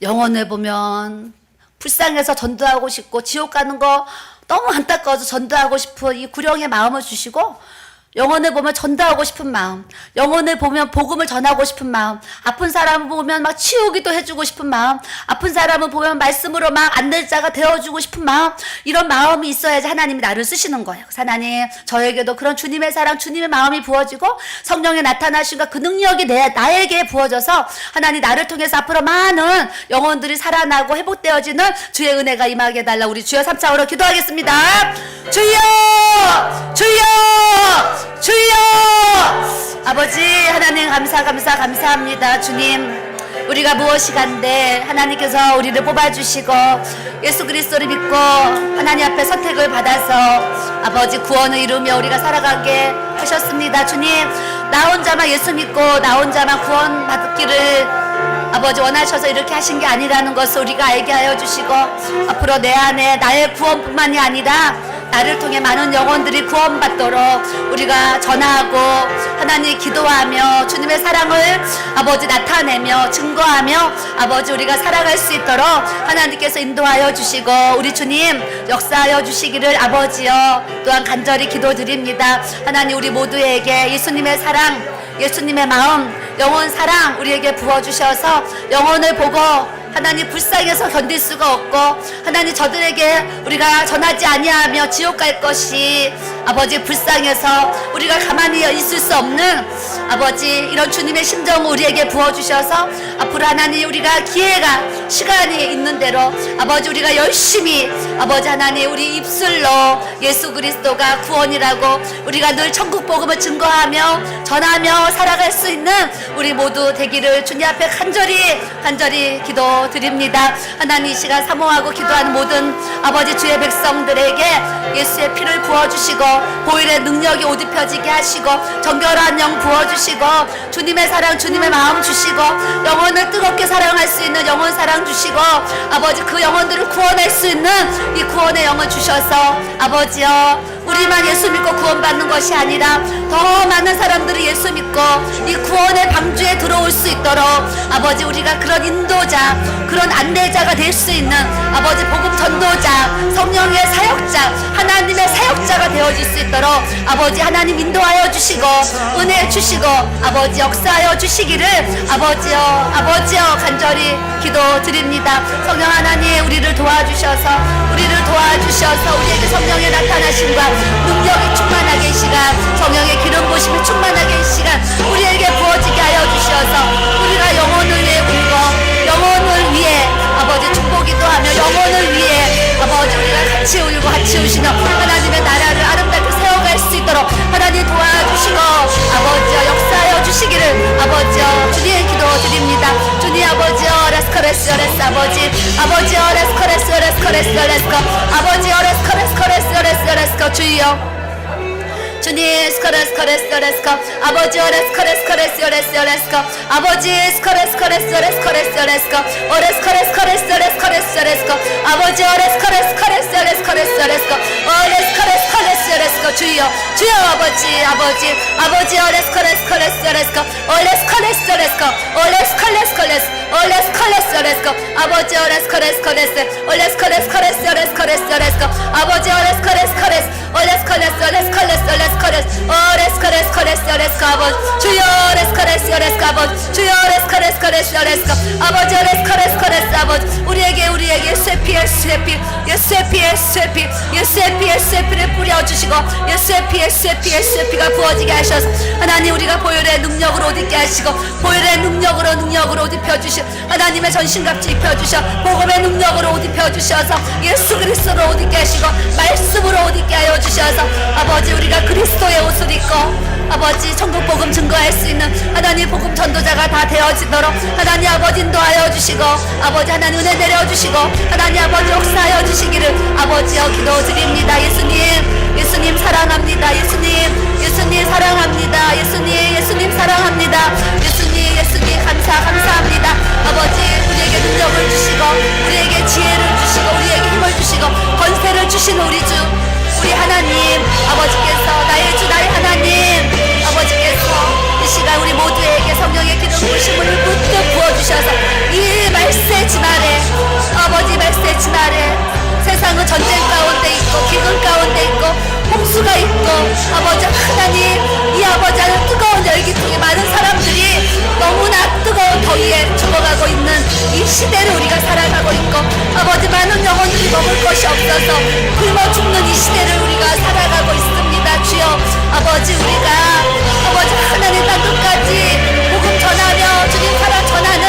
영혼을 보면 불쌍해서 전도하고 싶고 지옥 가는 거 너무 안타까워서 전도하고 싶은 이 구령의 마음을 주시고 영혼을 보면 전도하고 싶은 마음, 영혼을 보면 복음을 전하고 싶은 마음, 아픈 사람을 보면 막 치우기도 해주고 싶은 마음, 아픈 사람을 보면 말씀으로 막 안내자가 되어주고 싶은 마음, 이런 마음이 있어야지 하나님이 나를 쓰시는 거예요. 하나님 저에게도 그런 주님의 사랑 주님의 마음이 부어지고 성령의 나타나심과 그 능력이 나에게 부어져서 하나님 나를 통해서 앞으로 많은 영혼들이 살아나고 회복되어지는 주의 은혜가 임하게 해달라. 우리 주여 3차원으로 기도하겠습니다. 주여 주여 아버지 하나님 감사합니다. 주님 우리가 무엇이 간데 하나님께서 우리를 뽑아주시고 예수 그리스도를 믿고 하나님 앞에 선택을 받아서 아버지 구원을 이루며 우리가 살아가게 하셨습니다. 주님 나 혼자만 예수 믿고 나 혼자만 구원 받기를 아버지 원하셔서 이렇게 하신 게 아니라는 것을 우리가 알게 하여 주시고 앞으로 내 안에 나의 구원뿐만이 아니라 나를 통해 많은 영혼들이 구원받도록 우리가 전하고 하나님 기도하며 주님의 사랑을 아버지 나타내며 증거하며 아버지 우리가 살아갈 수 있도록 하나님께서 인도하여 주시고 우리 주님 역사하여 주시기를 아버지여 또한 간절히 기도드립니다. 하나님 우리 모두에게 예수님의 사랑 예수님의 마음 영혼 사랑 우리에게 부어주셔서 영혼을 보고 하나님 불쌍해서 견딜 수가 없고 하나님 저들에게 우리가 전하지 아니하며 지옥 갈 것이 아버지 불쌍해서 우리가 가만히 있을 수 없는 아버지 이런 주님의 심정을 우리에게 부어주셔서 앞으로 하나님 우리가 기회가 시간이 있는 대로 아버지 우리가 열심히 아버지 하나님 우리 입술로 예수 그리스도가 구원이라고 우리가 늘 천국 복음을 증거하며 전하며 살아갈 수 있는 우리 모두 되기를 주님 앞에 간절히 기도드립니다. 하나님 이 시간 사모하고 기도하는 모든 아버지 주의 백성들에게 예수의 피를 부어주시고 보일의 능력이 옷 입혀지게 하시고 정결한 영 부어주시고 주님의 사랑 주님의 마음 주시고 영혼을 뜨겁게 사랑할 수 있는 영혼 사랑 소망 주시고 아버지 그 영혼들을 구원할 수 있는 이 구원의 영을 주셔서 아버지여 우리만 예수 믿고 구원받는 것이 아니라 더 많은 사람들이 예수 믿고 이 구원의 방주에 들어올 수 있도록 아버지 우리가 그런 인도자 그런 안내자가 될 수 있는 아버지 복음 전도자 성령의 사역자 하나님의 사역자가 되어질 수 있도록 아버지 하나님 인도하여 주시고 은혜 주시고 아버지 역사하여 주시기를 아버지여 간절히 기도드립니다. 성령 하나님 우리를 도와주셔서 우리에게 성령의 나타나심과 능력이 충만하게 이 시간 성령의 기름 부으심이 충만하게 이 시간 우리에게 부어지게 하여 주셔서 우리가 영혼을 위해 울고 영혼을 위해 아버지 중보기도 하며 영혼을 위해 아버지 우리가 같이 울고 같이 우시며 하나님의 나라를 아름답게 세워갈 수 있도록 하나님 도와주시고 아버지여 역사하여 주시기를 아버지여 주님 기도드립니다. 주님 아버지여 레스커레스 아버지여 레스커레스 아버지여 레스커레스 주여 주님 스커레스커 아버지 레스커레스커 아버지 스커레스커 아버지 레스커레스커 주여 아버지 레스커레스커 우리에게 쇠피를 뿌려주시고 쇠피가 부어지게 하셔서 하나님 우리가 보혈의 능력으로 옷 입게 하시고 보혈의 능력으로 옷 입혀주시고 하나님의 전신갑주 입혀주셔 복음의 능력으로 옷 입혀주셔서 예수 그리스도로 옷 입게 하시고 말씀으로 옷 입게 하여 주셔서 아버지 우리가 그리스도의 옷을 입고 아버지 천국 복음 증거할 수 있는 하나님 복음 전도자가 다 되어지도록 하나님 아버지 인도하여 주시고 아버지 하나님 은혜 내려주시고 하나님 아버지 역사하여 주시기를 아버지여 기도드립니다. 예수님 사랑합니다. 예수님 사랑합니다. 예수님 사랑합니다. 예수님 감사합니다. 아버지 우리에게 능력을 주시고 우리에게 지혜를 주시고 우리에게 힘을 주시고 권세를 주신 우리 주 우리 하나님 아버지께서 나의 주 나의 하나님 아버지께서 이 시간 우리 모두에게 성령의 기름 부으심을 묻듯 부어주셔서 이 말세지 말에 아버지 말세지 말에 세상은 전쟁 가운데 있고 기근 가운데 있고 홍수가 있고 아버지 하나님 이 아버지 하는 뜨거운 열기통에 많은 사람들이 너무나 뜨거운 더위에 죽어가고 있는 이 시대를 우리가 살아가고 있고 아버지 많은 영혼들이 먹을 것이 없어서 굶어 죽는 이 시대를 우리가 살아가고 있습니다. 주여 아버지 우리가 아버지 하나님 땅 끝까지 복음 전하며 주님 사랑 전하는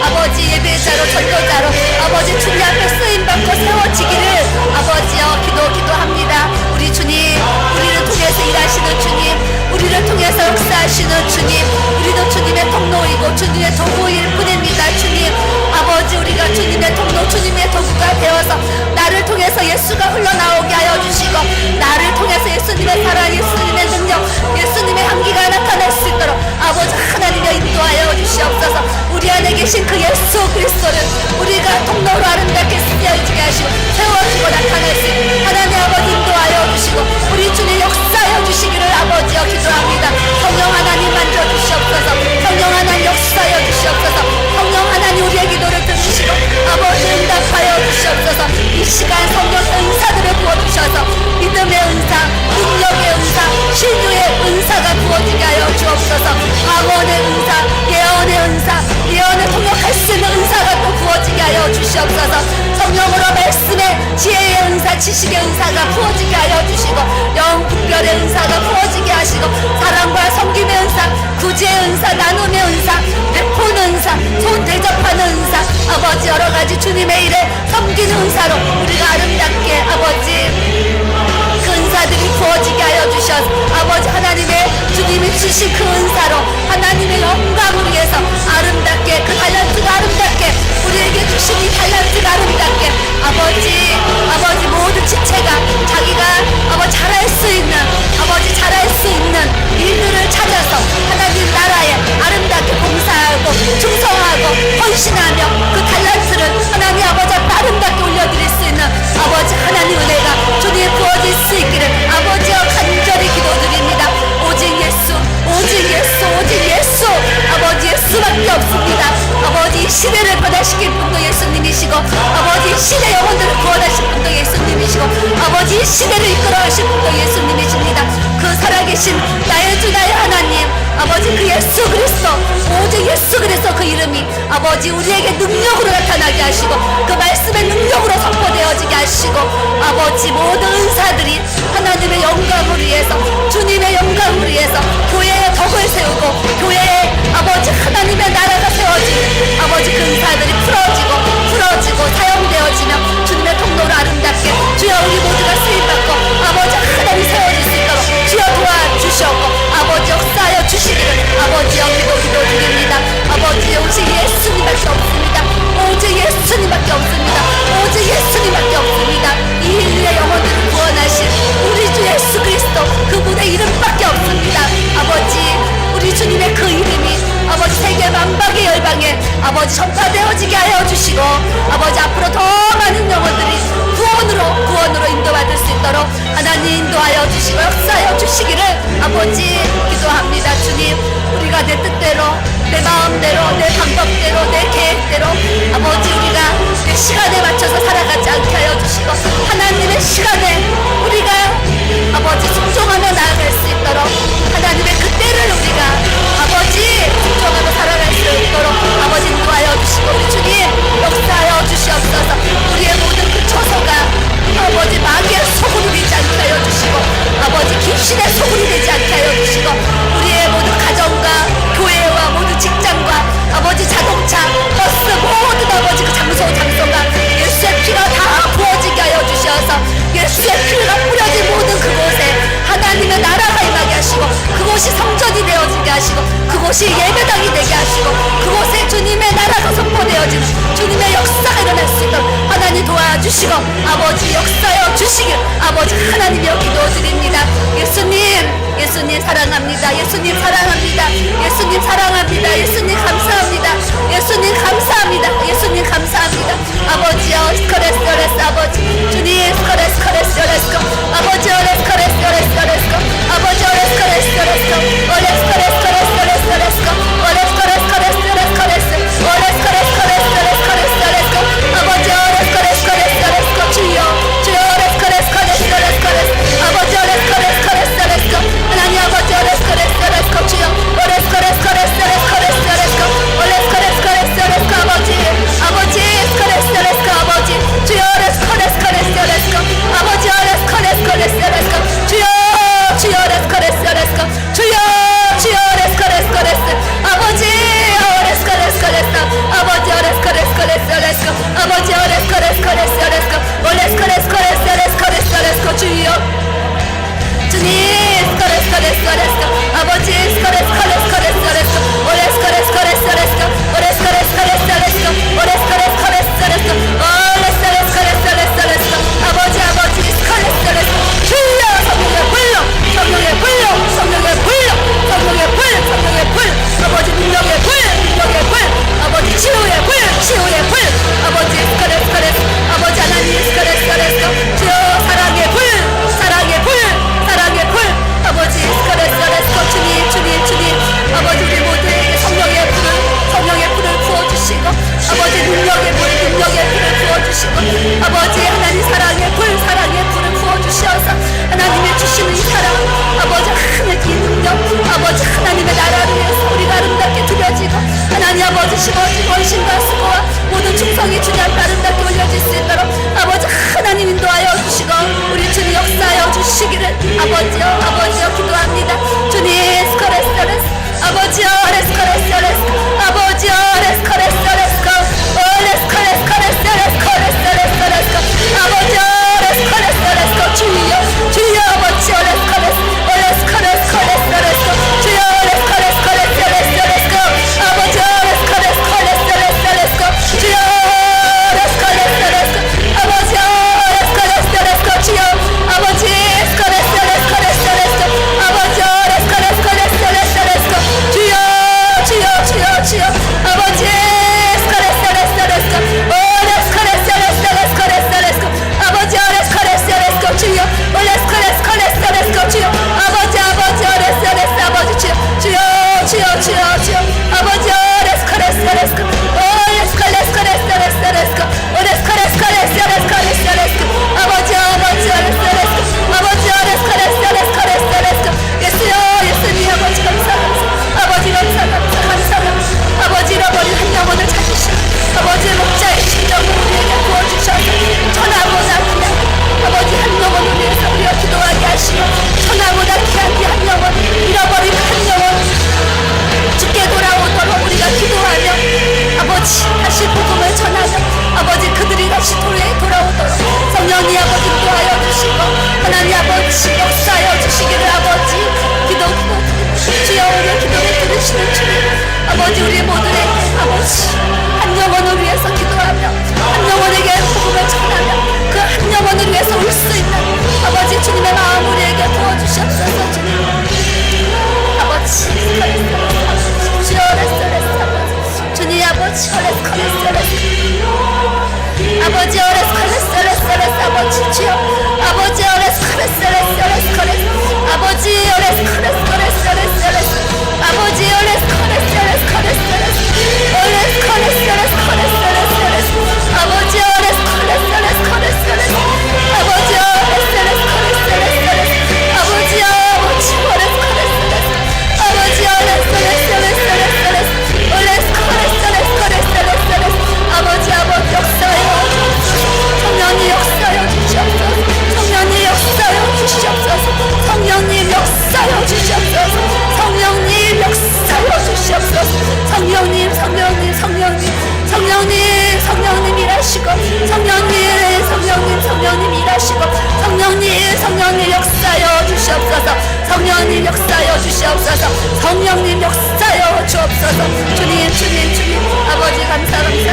아버지 예배자로 전도자로 아버지 주님 앞에 쓰임받고 세워지기를 아버지여 기도합니다. 우리 주님 우리를 통해서 일하시는 주님 우리를 통해서 역사하시는 주님 우리도 주님의 통로이고 주님의 도구일 뿐입니다. 주님 아버지 우리가 주님의 통로 주님의 도구가 되어서 나를 통해서 예수가 흘러나오게 하여 주시고 나를 통해서 예수님의 사랑 예수님의 능력 예수님의 향기가 나타날 수 있도록 아버지 하나님의 인도하여 주시옵소서. 우리 안에 계신 그 예수 그리스도를 우리가 통로로 아름답게 쓰여지게 하시고 세워주고 나타낼 수 있는 하나님 아버지 인도하여 주시고 우리 주님 역사하여 주시기를 아버지여 기도합니다. 성령 하나님 만져주시옵소서. 성령 하나님 역사하여 주시옵소서. 성령 하나님 우리의 기도를 들으시고 아버지 응답하여 주시옵소서. 이 시간 성령의 은사들을 부어주셔서 믿음의 은사 능력의 은사 신유의 은사가 부어지게 하여 주옵소서. 방언의 은사 예언의 은사 예언을 통역할 수 있는 은사가 또 부어지게 하여 주시옵소서. 성령으로 말씀의 지혜의 은사 지식의 은사가 부어지게 하여 주시고 영분별의 은사가 부어지게 하시고 사랑과 섬김의 은사 구제의 은사 나눔의 은사 베푸는 은사 손 대접하는 은사 아버지 여러가지 주님의 일에 섬기는 은사로 우리가 아름답게 아버지 그 은사들이 부어지게 하여 주셔서 아버지 하나님의 주님이 주신 그 은사로 하나님의 영광을 위해서 아름답게 그 달란트가 아름답게 우리에게 주신 이 달란트가 아름답게 아버지 모든 지체가 자기가 아버지 잘할 수 있는 일들을 찾아서 하나님 나라에 아름답게 봉사하고 충성하고 헌신하며 그 달란트를 예수 그리스도, 오직 예수 그리스도 그 이름이 아버지 우리에게 능력으로 나타나게 하시고 그 말씀의 능력으로 선포되어지게 하시고 아버지 모든 은사들이 하나님의 영광을 위해서, 주님의 영광을 위해서 교회의 덕을 세우고 교회에 아버지 하나님의 나라가 세워지는 아버지 그 은사들이 풀어지고 사용되어지며 주님의 통로로 아름답게 주여 우리 모두가 쓰임받고 아버지 하나님 세워질 수 있도록 주여 도와주시옵고 아버지 역사하여 주시기를 아버지여 기도드립니다. 아버지 오직 예수님밖에 없습니다. 오직 예수님밖에 없습니다. 오직 예수님밖에 없습니다. 이 인류의 영혼들을 구원하신 우리 주 예수 그리스도 그분의 이름밖에 없습니다. 아버지 우리 주님의 그 이름이 아버지 세계 만방의 열방에 아버지 전파되어지게 하여 주시고 아버지 앞으로 더 많은 영혼들이 구원으로 인도받을 수 있도록 하나님 인도하여 주시고 역사하여 주시기를 아버지 기도합니다. 주님 우리가 내 뜻대로 내 마음대로 내 방법대로 내 계획대로 아버지 우리가 내 시간에 맞춰서 살아가지 않게 하여 주시고 하나님의 시간에 우리가 아버지 순종하며 나아갈 수 있도록 하나님의 그 때를 우리가 아버지 순종하며 살아갈 수 있도록 아버지 인도하여 주시고 우리 주님 역사하여 주시옵소서. 우리의 모든 그 처소가 아버지 마귀의 소굴이 되지 않게 하여 주시고 아버지 귀신의 소굴이 되지 않게 하여 주시고 우리의 모든 가정과 교회와 모든 직장과 아버지 자동차 버스 모든 아버지 그 장소가 예수의 피가 다 부어지게 하여 주셔서 예수의 피가 뿌려진 모든 그곳에 하나님의 나라가 임하게 하시고 그곳이 성전이 되어지게 하시고 그곳이 예배당이 되게 하시고 그곳에 주님의 나라가 선포되어지는 주님의 역사가 일어날 수 있도록 하나님 도와주시고 아버지 역사여 주시길 아버지 하나님이여 기도드립니다. 예수님 사랑합니다. 예수님 사랑합니다. 예수님 사랑합니다. 예수님 감사합니다. 예수님 감사합니다. 예수님 감사합니다. 아버지여 스커레스 아버지 주님 스커레스 아버지 스커레스 아버지 아버지 우리 모두의 아버지 한 영혼을 위해서 기도하며 한 영혼에게 복음을 전하며 그 한 영혼을 위해서 올 수 있는 아버지 주님의 마음 우리에게 부어주시옵소서. 주님 아버지 주여 오레스코레스 아버지 주님 아버지 오레스코레스 아버지 오레스코레스 아버지 주여 아버지 오레스코레스 아버지 오레스코레스 아버지 성령님 역사여 주시옵소서. 성령님 역사여 주시옵소서. 성령님 일하시고 성령님 일하시고 성령님 역사여 주시옵소서. 성령님 역사여 주시옵소서. 성령님 역사여 주옵소서. 주님 아버지 감사합니다.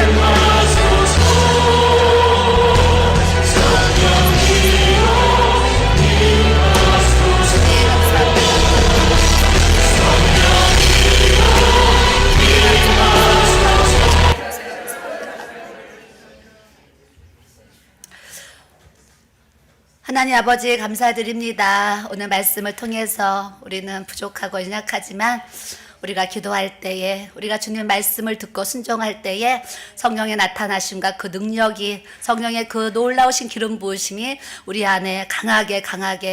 하나님 아버지 감사드립니다. 오늘 말씀을 통해서 우리는 부족하고 연약하지만 우리가 기도할 때에 우리가 주님 말씀을 듣고 순종할 때에 성령의 나타나심과 그 능력이 성령의 그 놀라우신 기름 부으심이 우리 안에 강하게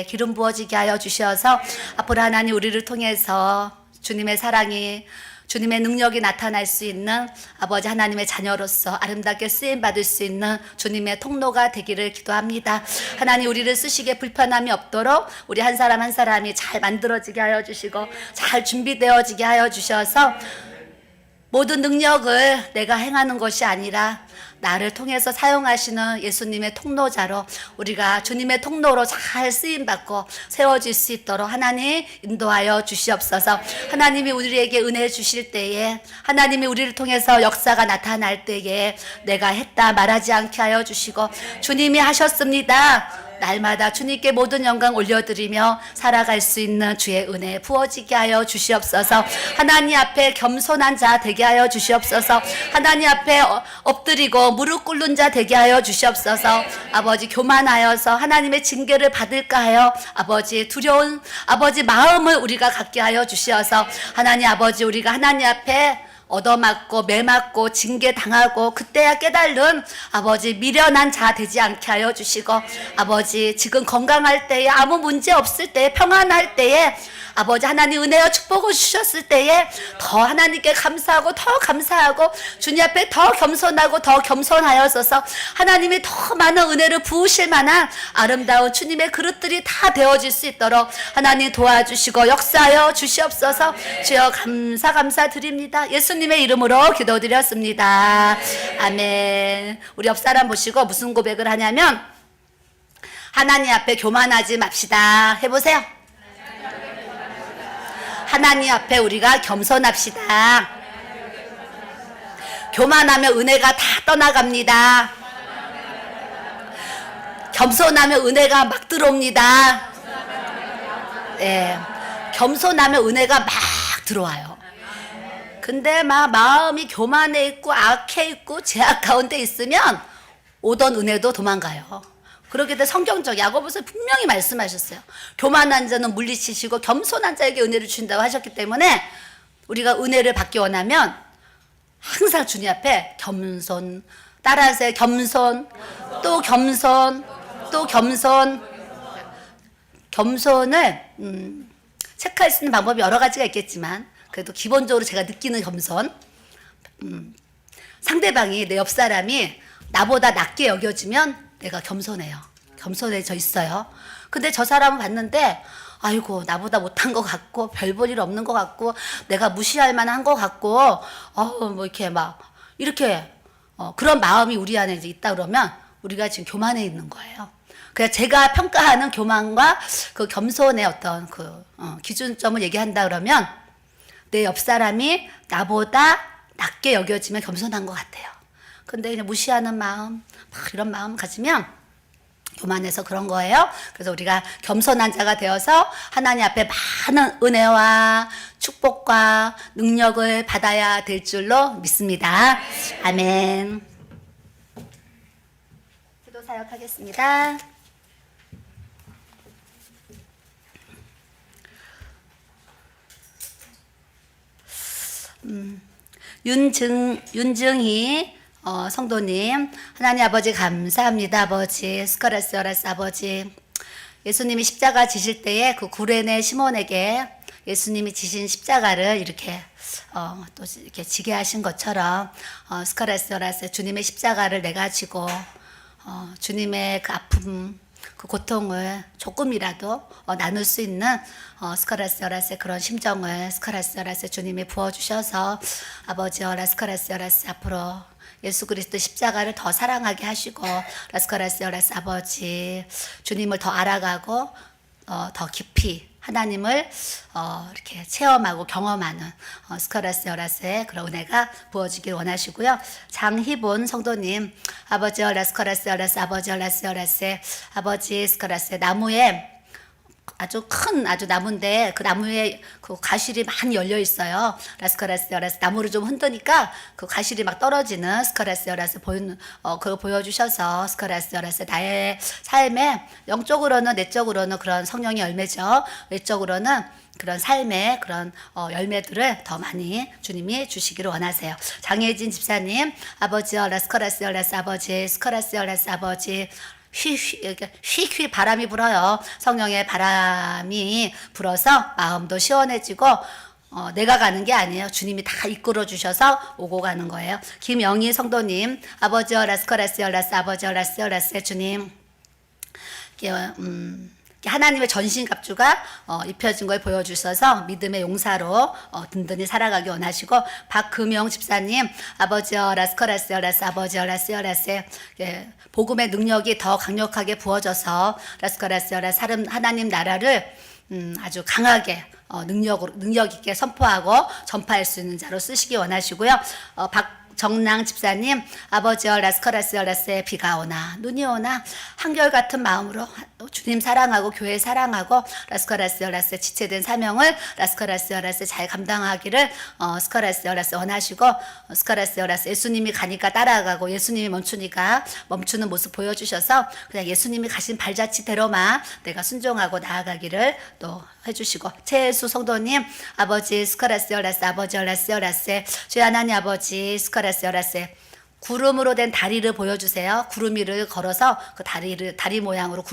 기름 부어지게 하여 주셔서 앞으로 하나님 우리를 통해서 주님의 사랑이 주님의 능력이 나타날 수 있는 아버지 하나님의 자녀로서 아름답게 쓰임받을 수 있는 주님의 통로가 되기를 기도합니다. 하나님 우리를 쓰시기에 불편함이 없도록 우리 한 사람 한 사람이 잘 만들어지게 하여 주시고 잘 준비되어지게 하여 주셔서 모든 능력을 내가 행하는 것이 아니라 나를 통해서 사용하시는 예수님의 통로자로 우리가 주님의 통로로 잘 쓰임받고 세워질 수 있도록 하나님 인도하여 주시옵소서. 하나님이 우리에게 은혜 주실 때에 하나님이 우리를 통해서 역사가 나타날 때에 내가 했다 말하지 않게 하여 주시고 주님이 하셨습니다. 날마다 주님께 모든 영광 올려드리며 살아갈 수 있는 주의 은혜 부어지게 하여 주시옵소서. 하나님 앞에 겸손한 자 되게 하여 주시옵소서. 하나님 앞에 엎드리고 무릎 꿇는 자 되게 하여 주시옵소서. 아버지 교만하여서 하나님의 징계를 받을까 하여 아버지 두려운 아버지 마음을 우리가 갖게 하여 주시어서 하나님 아버지 우리가 하나님 앞에 얻어맞고 매맞고 징계당하고 그때야 깨달은 아버지 미련한 자 되지 않게 하여 주시고 아버지 지금 건강할 때에 아무 문제 없을 때에 평안할 때에 아버지 하나님 은혜와 축복을 주셨을 때에 더 하나님께 감사하고 더 감사하고 주님 앞에 더 겸손하고 더 겸손하여서서 하나님이 더 많은 은혜를 부으실 만한 아름다운 주님의 그릇들이 다 되어질 수 있도록 하나님 도와주시고 역사하여 주시옵소서. 주여 감사드립니다. 예수님의 이름으로 기도드렸습니다. 아멘. 우리 옆 사람 보시고 무슨 고백을 하냐면 하나님 앞에 교만하지 맙시다 해보세요. 하나님 앞에 우리가 겸손합시다. 교만하면 은혜가 다 떠나갑니다. 겸손하면 은혜가 막 들어옵니다. 네. 겸손하면 은혜가 막 들어와요. 근데 막 마음이 교만해 있고 악해 있고 죄악 가운데 있으면 오던 은혜도 도망가요. 그렇게 돼 성경적 야고보서 분명히 말씀하셨어요. 교만한 자는 물리치시고 겸손한 자에게 은혜를 주신다고 하셨기 때문에 우리가 은혜를 받기 원하면 항상 주님 앞에 겸손 따라하세요. 겸손 또 겸손 또 겸손. 겸손을 체크할 수 있는 방법이 여러 가지가 있겠지만 그래도 기본적으로 제가 느끼는 겸손, 상대방이 내 옆 사람이 나보다 낮게 여겨지면 내가 겸손해요. 겸손해져 있어요. 근데 저 사람을 봤는데 아이고 나보다 못한 것 같고 별 볼 일 없는 것 같고 내가 무시할 만한 것 같고 뭐 이렇게 막 이렇게 그런 마음이 우리 안에 이제 있다 그러면 우리가 지금 교만해 있는 거예요. 그래서 제가 평가하는 교만과 그 겸손의 어떤 그 기준점을 얘기한다 그러면 내 옆 사람이 나보다 낮게 여겨지면 겸손한 것 같아요. 근데 그냥 무시하는 마음, 막 이런 마음 가지면 교만해서 그런 거예요. 그래서 우리가 겸손한 자가 되어서 하나님 앞에 많은 은혜와 축복과 능력을 받아야 될 줄로 믿습니다. 아멘. 기도 사역하겠습니다. 윤증희 성도님, 하나님 아버지 감사합니다. 아버지 스카라스어라스 아버지, 예수님이 십자가 지실 때에 그 구레네 시몬에게 예수님이 지신 십자가를 이렇게 또 이렇게 지게 하신 것처럼 스카라스어라스 주님의 십자가를 내가 지고 주님의 그 아픔, 그 고통을 조금이라도 나눌 수 있는 스카라스어라스의 그런 심정을 스카라스어라스 주님이 부어주셔서 아버지 라스카라스어라스 앞으로 예수 그리스도 십자가를 더 사랑하게 하시고 라스카라스어라스 아버지 주님을 더 알아가고 더 깊이 하나님을 이렇게 체험하고 경험하는 스카라스어라스의 그런 은혜가 부어지길 원하시고요. 장희본 성도님, 아버지 라스카라스어라스 아버지 라스어라스 아버지 스카라스 나무에 아주 큰 나무인데 그 나무에 그 가실이 많이 열려 있어요. 라스카라스어라스 나무를 좀 흔드니까 그 가실이 막 떨어지는 스카라스어라스 그거 보여주셔서 스카라스어라스 나의 삶에 영적으로는 내적으로는 그런 성령의 열매죠. 외적으로는 그런 삶의 그런 열매들을 더 많이 주님이 주시기를 원하세요. 장혜진 집사님, 아버지 라스카라스어라스 아버지 스카라스어라스 아버지 휘휘 바람이 불어요. 성령의 바람이 불어서 마음도 시원해지고 내가 가는 게 아니에요. 주님이 다 이끌어 주셔서 오고 가는 거예요. 김영희 성도님, 아버지 라스카라스어라스 아버지 라스어라스 주님, 하나님의 전신갑주가 입혀진 걸 보여주셔서 믿음의 용사로 든든히 살아가기 원하시고, 박금영 집사님, 아버지 라스카라스어라스 아버지 라스어라스 복음의 능력이 더 강력하게 부어져서 라스카라스어라스 하나님 나라를 아주 강하게 능력 있게 선포하고 전파할 수 있는 자로 쓰시기 원하시고요. 정랑 집사님, 아버지 라스카라스어라스의 비가 오나 눈이 오나 한결같은 마음으로 주님 사랑하고 교회 사랑하고 라스카라스어라스의 지체된 사명을 라스카라스어라스 잘 감당하기를 스카라스어라스 원하시고, 스카라스어라스 예수님이 가니까 따라가고 예수님이 멈추니까 멈추는 모습 보여주셔서 그냥 예수님이 가신 발자취대로만 내가 순종하고 나아가기를 또 해주시고, 최혜수 성도님, 아버지 스카라스어라스 아버지 라스어라스 주의 하나님 아버지 스카라스어라스 구름으로 된 다리를 보여주세요. 구름 위를 걸어서 그 다리 모양으로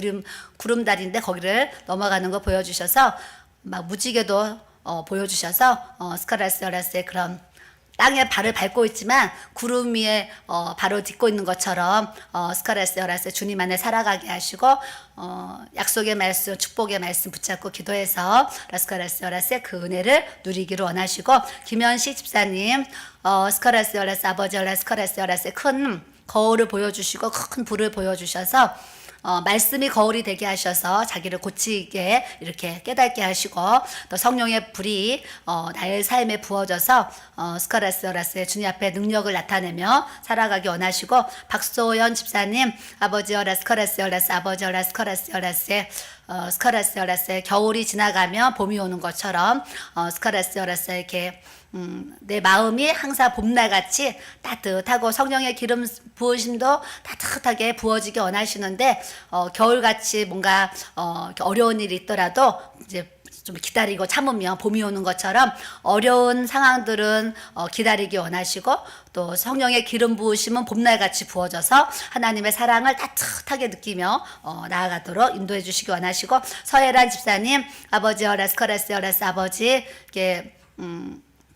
구름다리인데 거기를 넘어가는 거 보여주셔서 막 무지개도 보여주셔서 스카라스어라스의 그런 땅에 발을 밟고 있지만 구름 위에 발을 딛고 있는 것처럼 스카라스어라스 주님 안에 살아가게 하시고, 약속의 말씀, 축복의 말씀 붙잡고 기도해서 라스카라스어라스의 그 은혜를 누리기를 원하시고, 김현식 집사님, 스카라스어라스 아버지 라스카라스어라스의 큰 거울을 보여주시고 큰 불을 보여주셔서 말씀이 거울이 되게 하셔서 자기를 고치게 이렇게 깨닫게 하시고, 또 성령의 불이 나의 삶에 부어져서 스카라스어라스의 주님 앞에 능력을 나타내며 살아가기 원하시고, 박소연 집사님, 아버지 라스카라스어라스 아버지 라스카라스어라스의 스카라스어라스의 겨울이 지나가면 봄이 오는 것처럼 스카라스어라스의 이렇게 내 마음이 항상 봄날같이 따뜻하고 성령의 기름 부으심도 따뜻하게 부어지게 원하시는데, 겨울같이 뭔가 어려운 일이 있더라도 이제 좀 기다리고 참으면 봄이 오는 것처럼 어려운 상황들은 기다리기 원하시고, 또 성령의 기름 부으심은 봄날같이 부어져서 하나님의 사랑을 따뜻하게 느끼며 나아가도록 인도해 주시기 원하시고, 서혜란 집사님, 아버지 라스카라스어라스 아버지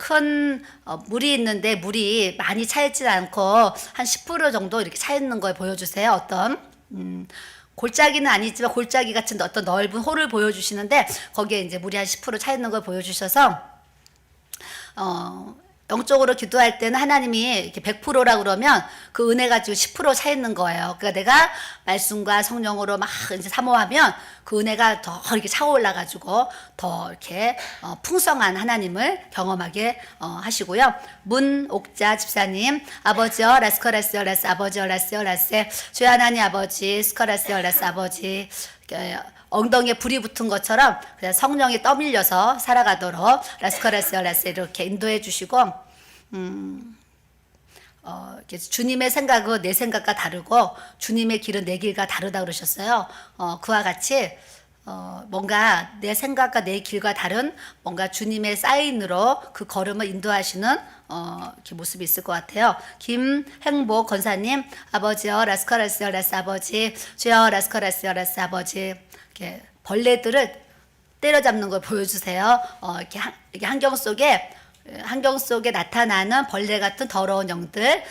큰 물이 있는데 물이 많이 차 있지 않고 한 10% 정도 이렇게 차 있는 걸 보여주세요. 어떤 골짜기는 아니지만 골짜기 같은 어떤 넓은 홀을 보여주시는데 거기에 이제 물이 한 10% 차 있는 걸 보여주셔서 영적으로 기도할 때는 하나님이 이렇게 100%라 그러면 그 은혜가 지금 10% 차 있는 거예요. 그러니까 내가 말씀과 성령으로 막 이제 사모하면 그 은혜가 더 이렇게 차올라가지고 더 이렇게 풍성한 하나님을 경험하게 하시고요. 문옥자 집사님, 아버지여 라스커라스여 라스, 아버지여 라스여 라스, 주여 하나님 아버지 스커라스여 라스 아버지, 엉덩이에 불이 붙은 것처럼 그냥 성령이 떠밀려서 살아가도록 라스커라스여 라스 이렇게 인도해 주시고, 주님의 생각은 내 생각과 다르고 주님의 길은 내 길과 다르다 그러셨어요. 그와 같이 뭔가 내 생각과 내 길과 다른 뭔가 주님의 사인으로 그 걸음을 인도하시는 이렇게 모습이 있을 것 같아요. 김행복 권사님, 아버지여 라스커라스여 라스 아버지, 주여 라스커라스여 라스 아버지, 이렇게 벌레들을 때려잡는 걸 보여주세요. 이렇게 환경 속에 나타나는 벌레 같은 더러운 영들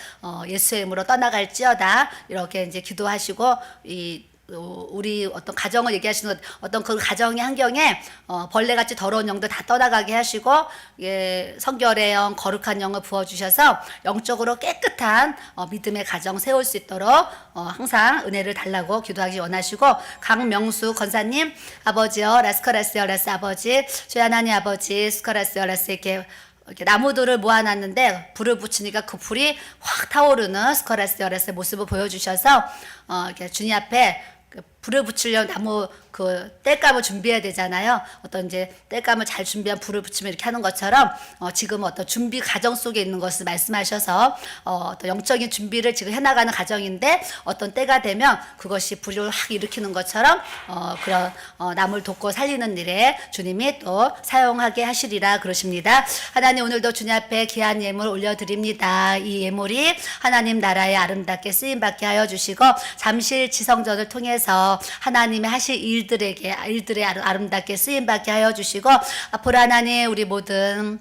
예수의 이름으로 떠나갈지어다 이렇게 이제 기도하시고, 우리 어떤 가정을 얘기하시는 것, 어떤 그 가정의 환경에 벌레같이 더러운 영들 다 떠나가게 하시고, 성결의 영, 거룩한 영을 부어주셔서 영적으로 깨끗한 믿음의 가정 세울 수 있도록 항상 은혜를 달라고 기도하기 원하시고, 강명수 권사님, 아버지여 라스커라스여 라스 아버지, 주여 하나님 아버지 스커라스여 라스 이렇게 나무들을 모아놨는데 불을 붙이니까 그 불이 확 타오르는 스커라스여 라스의 모습을 보여주셔서 이렇게 주님 앞에 불을 붙이려면 나무 그 땔감을 준비해야 되잖아요. 어떤 이제 땔감을 잘 준비한 불을 붙이면 이렇게 하는 것처럼 지금 어떤 준비 과정 속에 있는 것을 말씀하셔서 어떤 영적인 준비를 지금 해나가는 과정인데 어떤 때가 되면 그것이 불을 확 일으키는 것처럼 그런 남을 돕고 살리는 일에 주님이 또 사용하게 하시리라 그러십니다. 하나님, 오늘도 주님 앞에 귀한 예물 올려드립니다. 이 예물이 하나님 나라에 아름답게 쓰임받게 하여 주시고 잠실 지성전을 통해서 하나님의 하실 일들의 아름답게 쓰임받게 하여 주시고, 앞으로 하나님 우리 모든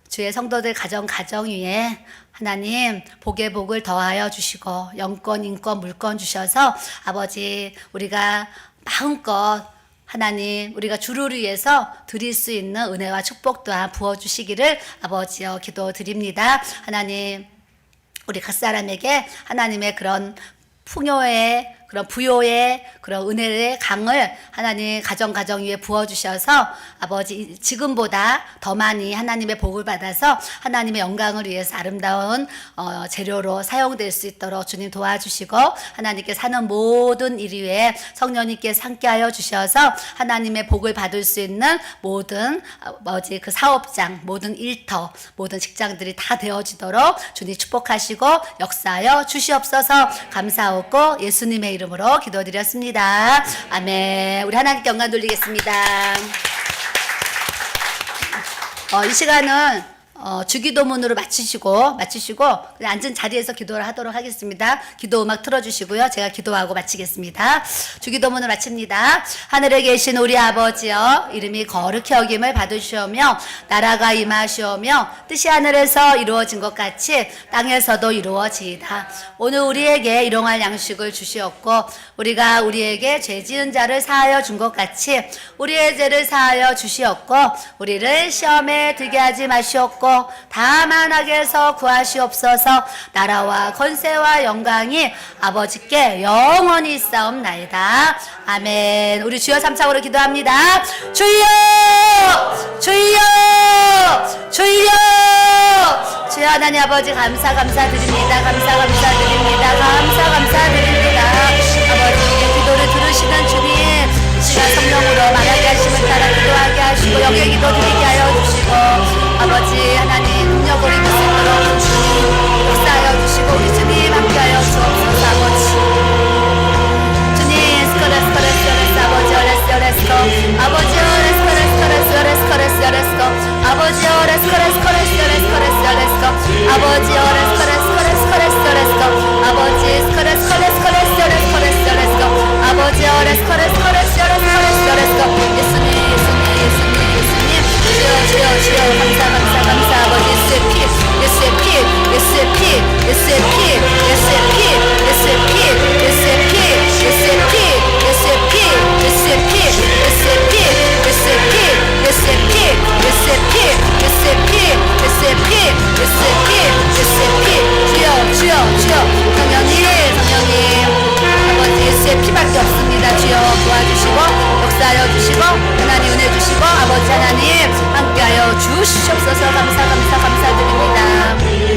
주의 성도들 가정 위에 하나님 복의 복을 더하여 주시고 영권, 인권, 물권 주셔서 아버지 우리가 마음껏 하나님 우리가 주를 위해서 드릴 수 있는 은혜와 축복 또한 부어주시기를 아버지여 기도드립니다. 하나님 우리 각 사람에게 하나님의 그런 풍요의 그런 부요의 그런 은혜의 강을 하나님 가정 위에 부어주셔서 아버지 지금보다 더 많이 하나님의 복을 받아서 하나님의 영광을 위해서 아름다운 재료로 사용될 수 있도록 주님 도와주시고, 하나님께 사는 모든 일 위에 성령님께서 함께하여 주셔서 하나님의 복을 받을 수 있는 모든 그 사업장, 모든 일터, 모든 직장들이 다 되어지도록 주님 축복하시고 역사하여 주시옵소서. 감사하고 예수님의 이름으로 기도드렸습니다. 아멘. 우리 하나님께 영광 돌리겠습니다. 이 시간은 주기도문으로 마치시고 그냥 앉은 자리에서 기도를 하도록 하겠습니다. 기도 음악 틀어주시고요. 제가 기도하고 마치겠습니다. 주기도문을 마칩니다. 하늘에 계신 우리 아버지여, 이름이 거룩히 여김을 받으시오며 나라가 임하시오며 뜻이 하늘에서 이루어진 것 같이 땅에서도 이루어지이다. 오늘 우리에게 일용할 양식을 주시옵고 우리가 우리에게 죄 지은 자를 사하여 준 것 같이 우리의 죄를 사하여 주시옵고 우리를 시험에 들게 하지 마시옵고 다만 악에서 구하시옵소서. 나라와 권세와 영광이 아버지께 영원히 있사옵나이다. 아멘. 우리 주여 삼창으로 기도합니다. 주여 주여 주여 주여. 하나님 아버지 감사드립니다. 감사드립니다. 아버지 우리의 기도를 들으시는 주님, 시간 성령으로 말하게 하심을 따라 기도하게 하시고 영의 기도 드리게 하여 주시고 아버지 하나님 능력으로 입을 수 있도록 주님 역사하여 주시고 우리 주님 함께하여 주옵소서. 아버지 주님 스커레스 아버지 레스코 아버지 레스코 아버지 레스코 아버지 예수의 피 함께하여 주시고 하나님 은혜 주시고 아버지 하나님 함께하여 주시옵소서. 감사드립니다.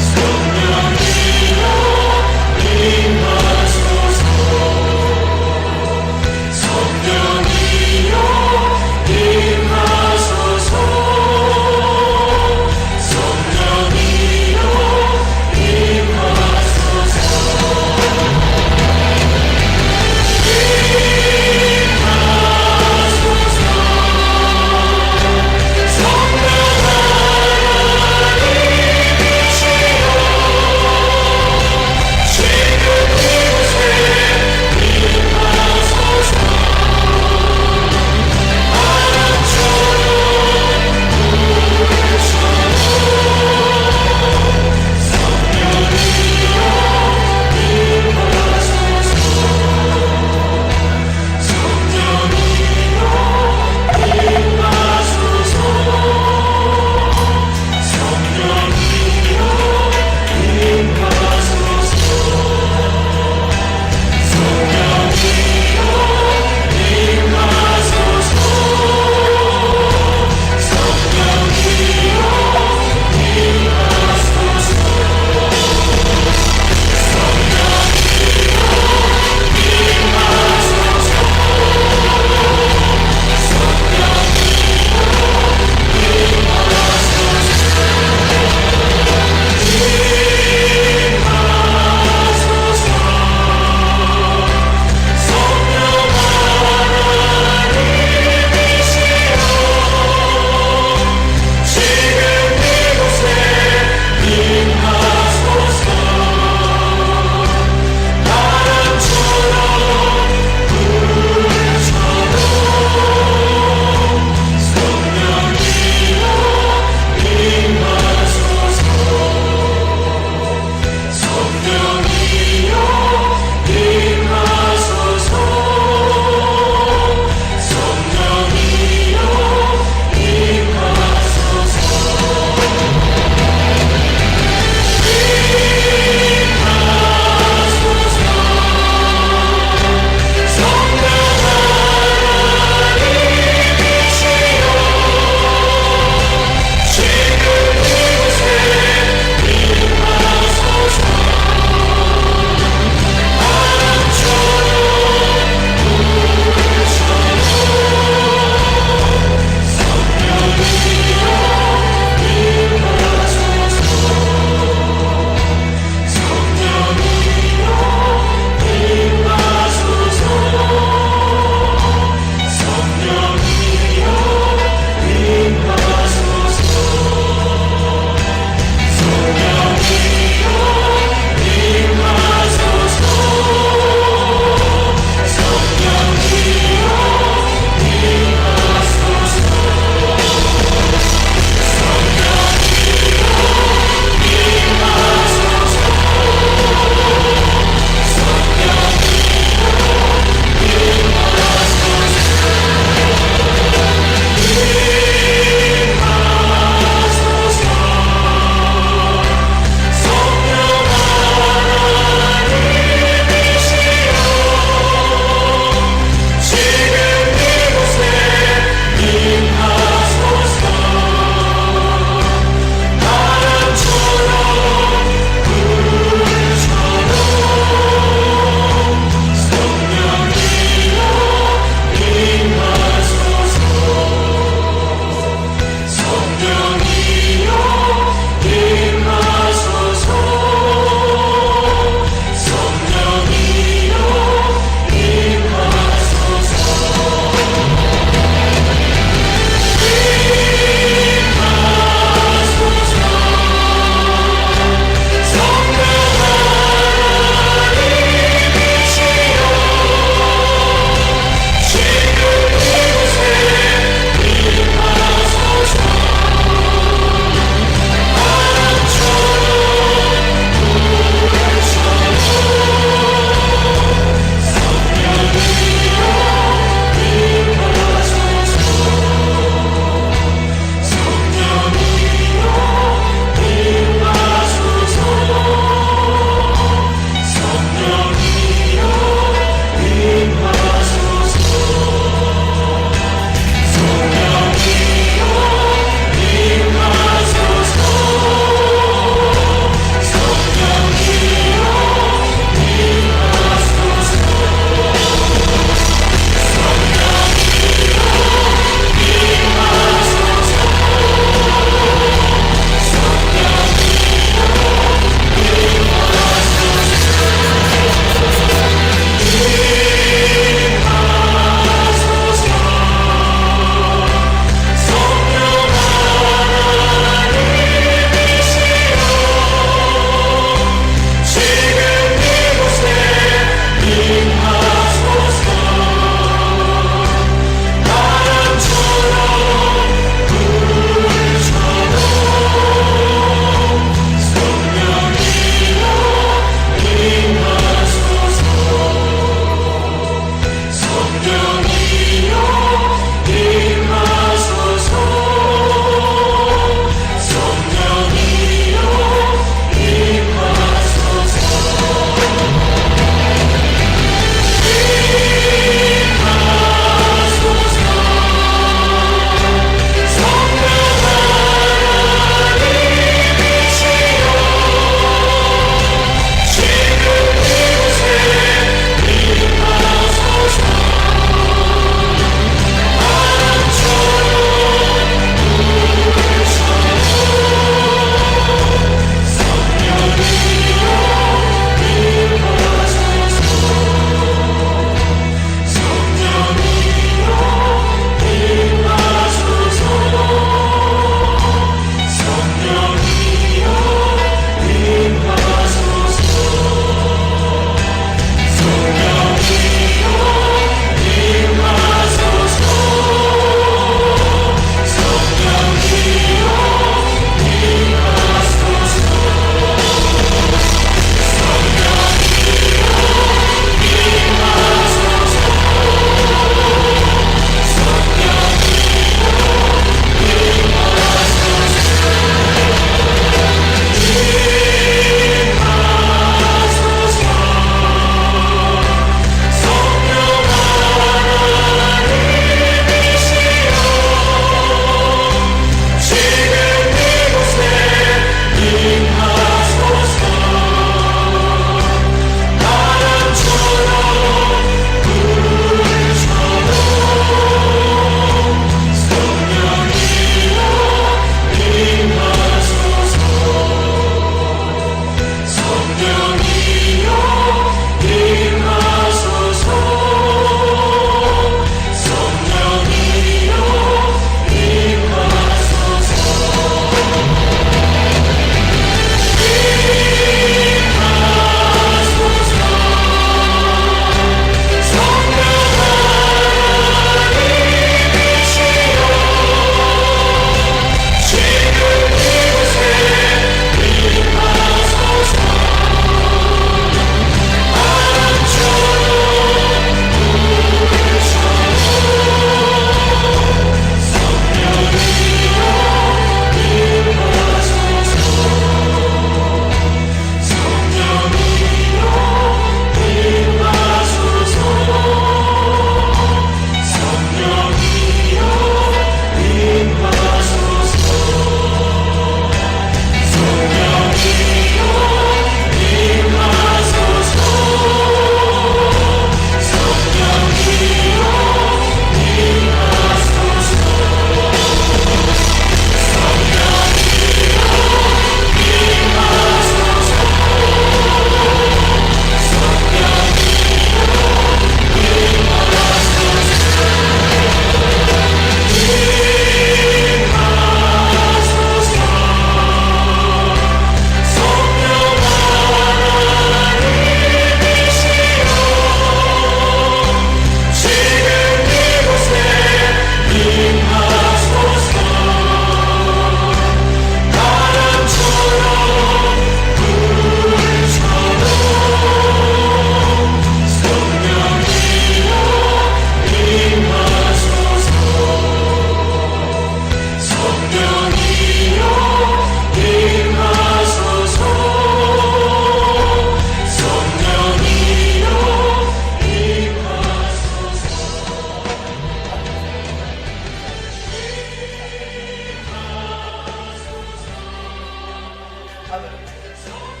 가면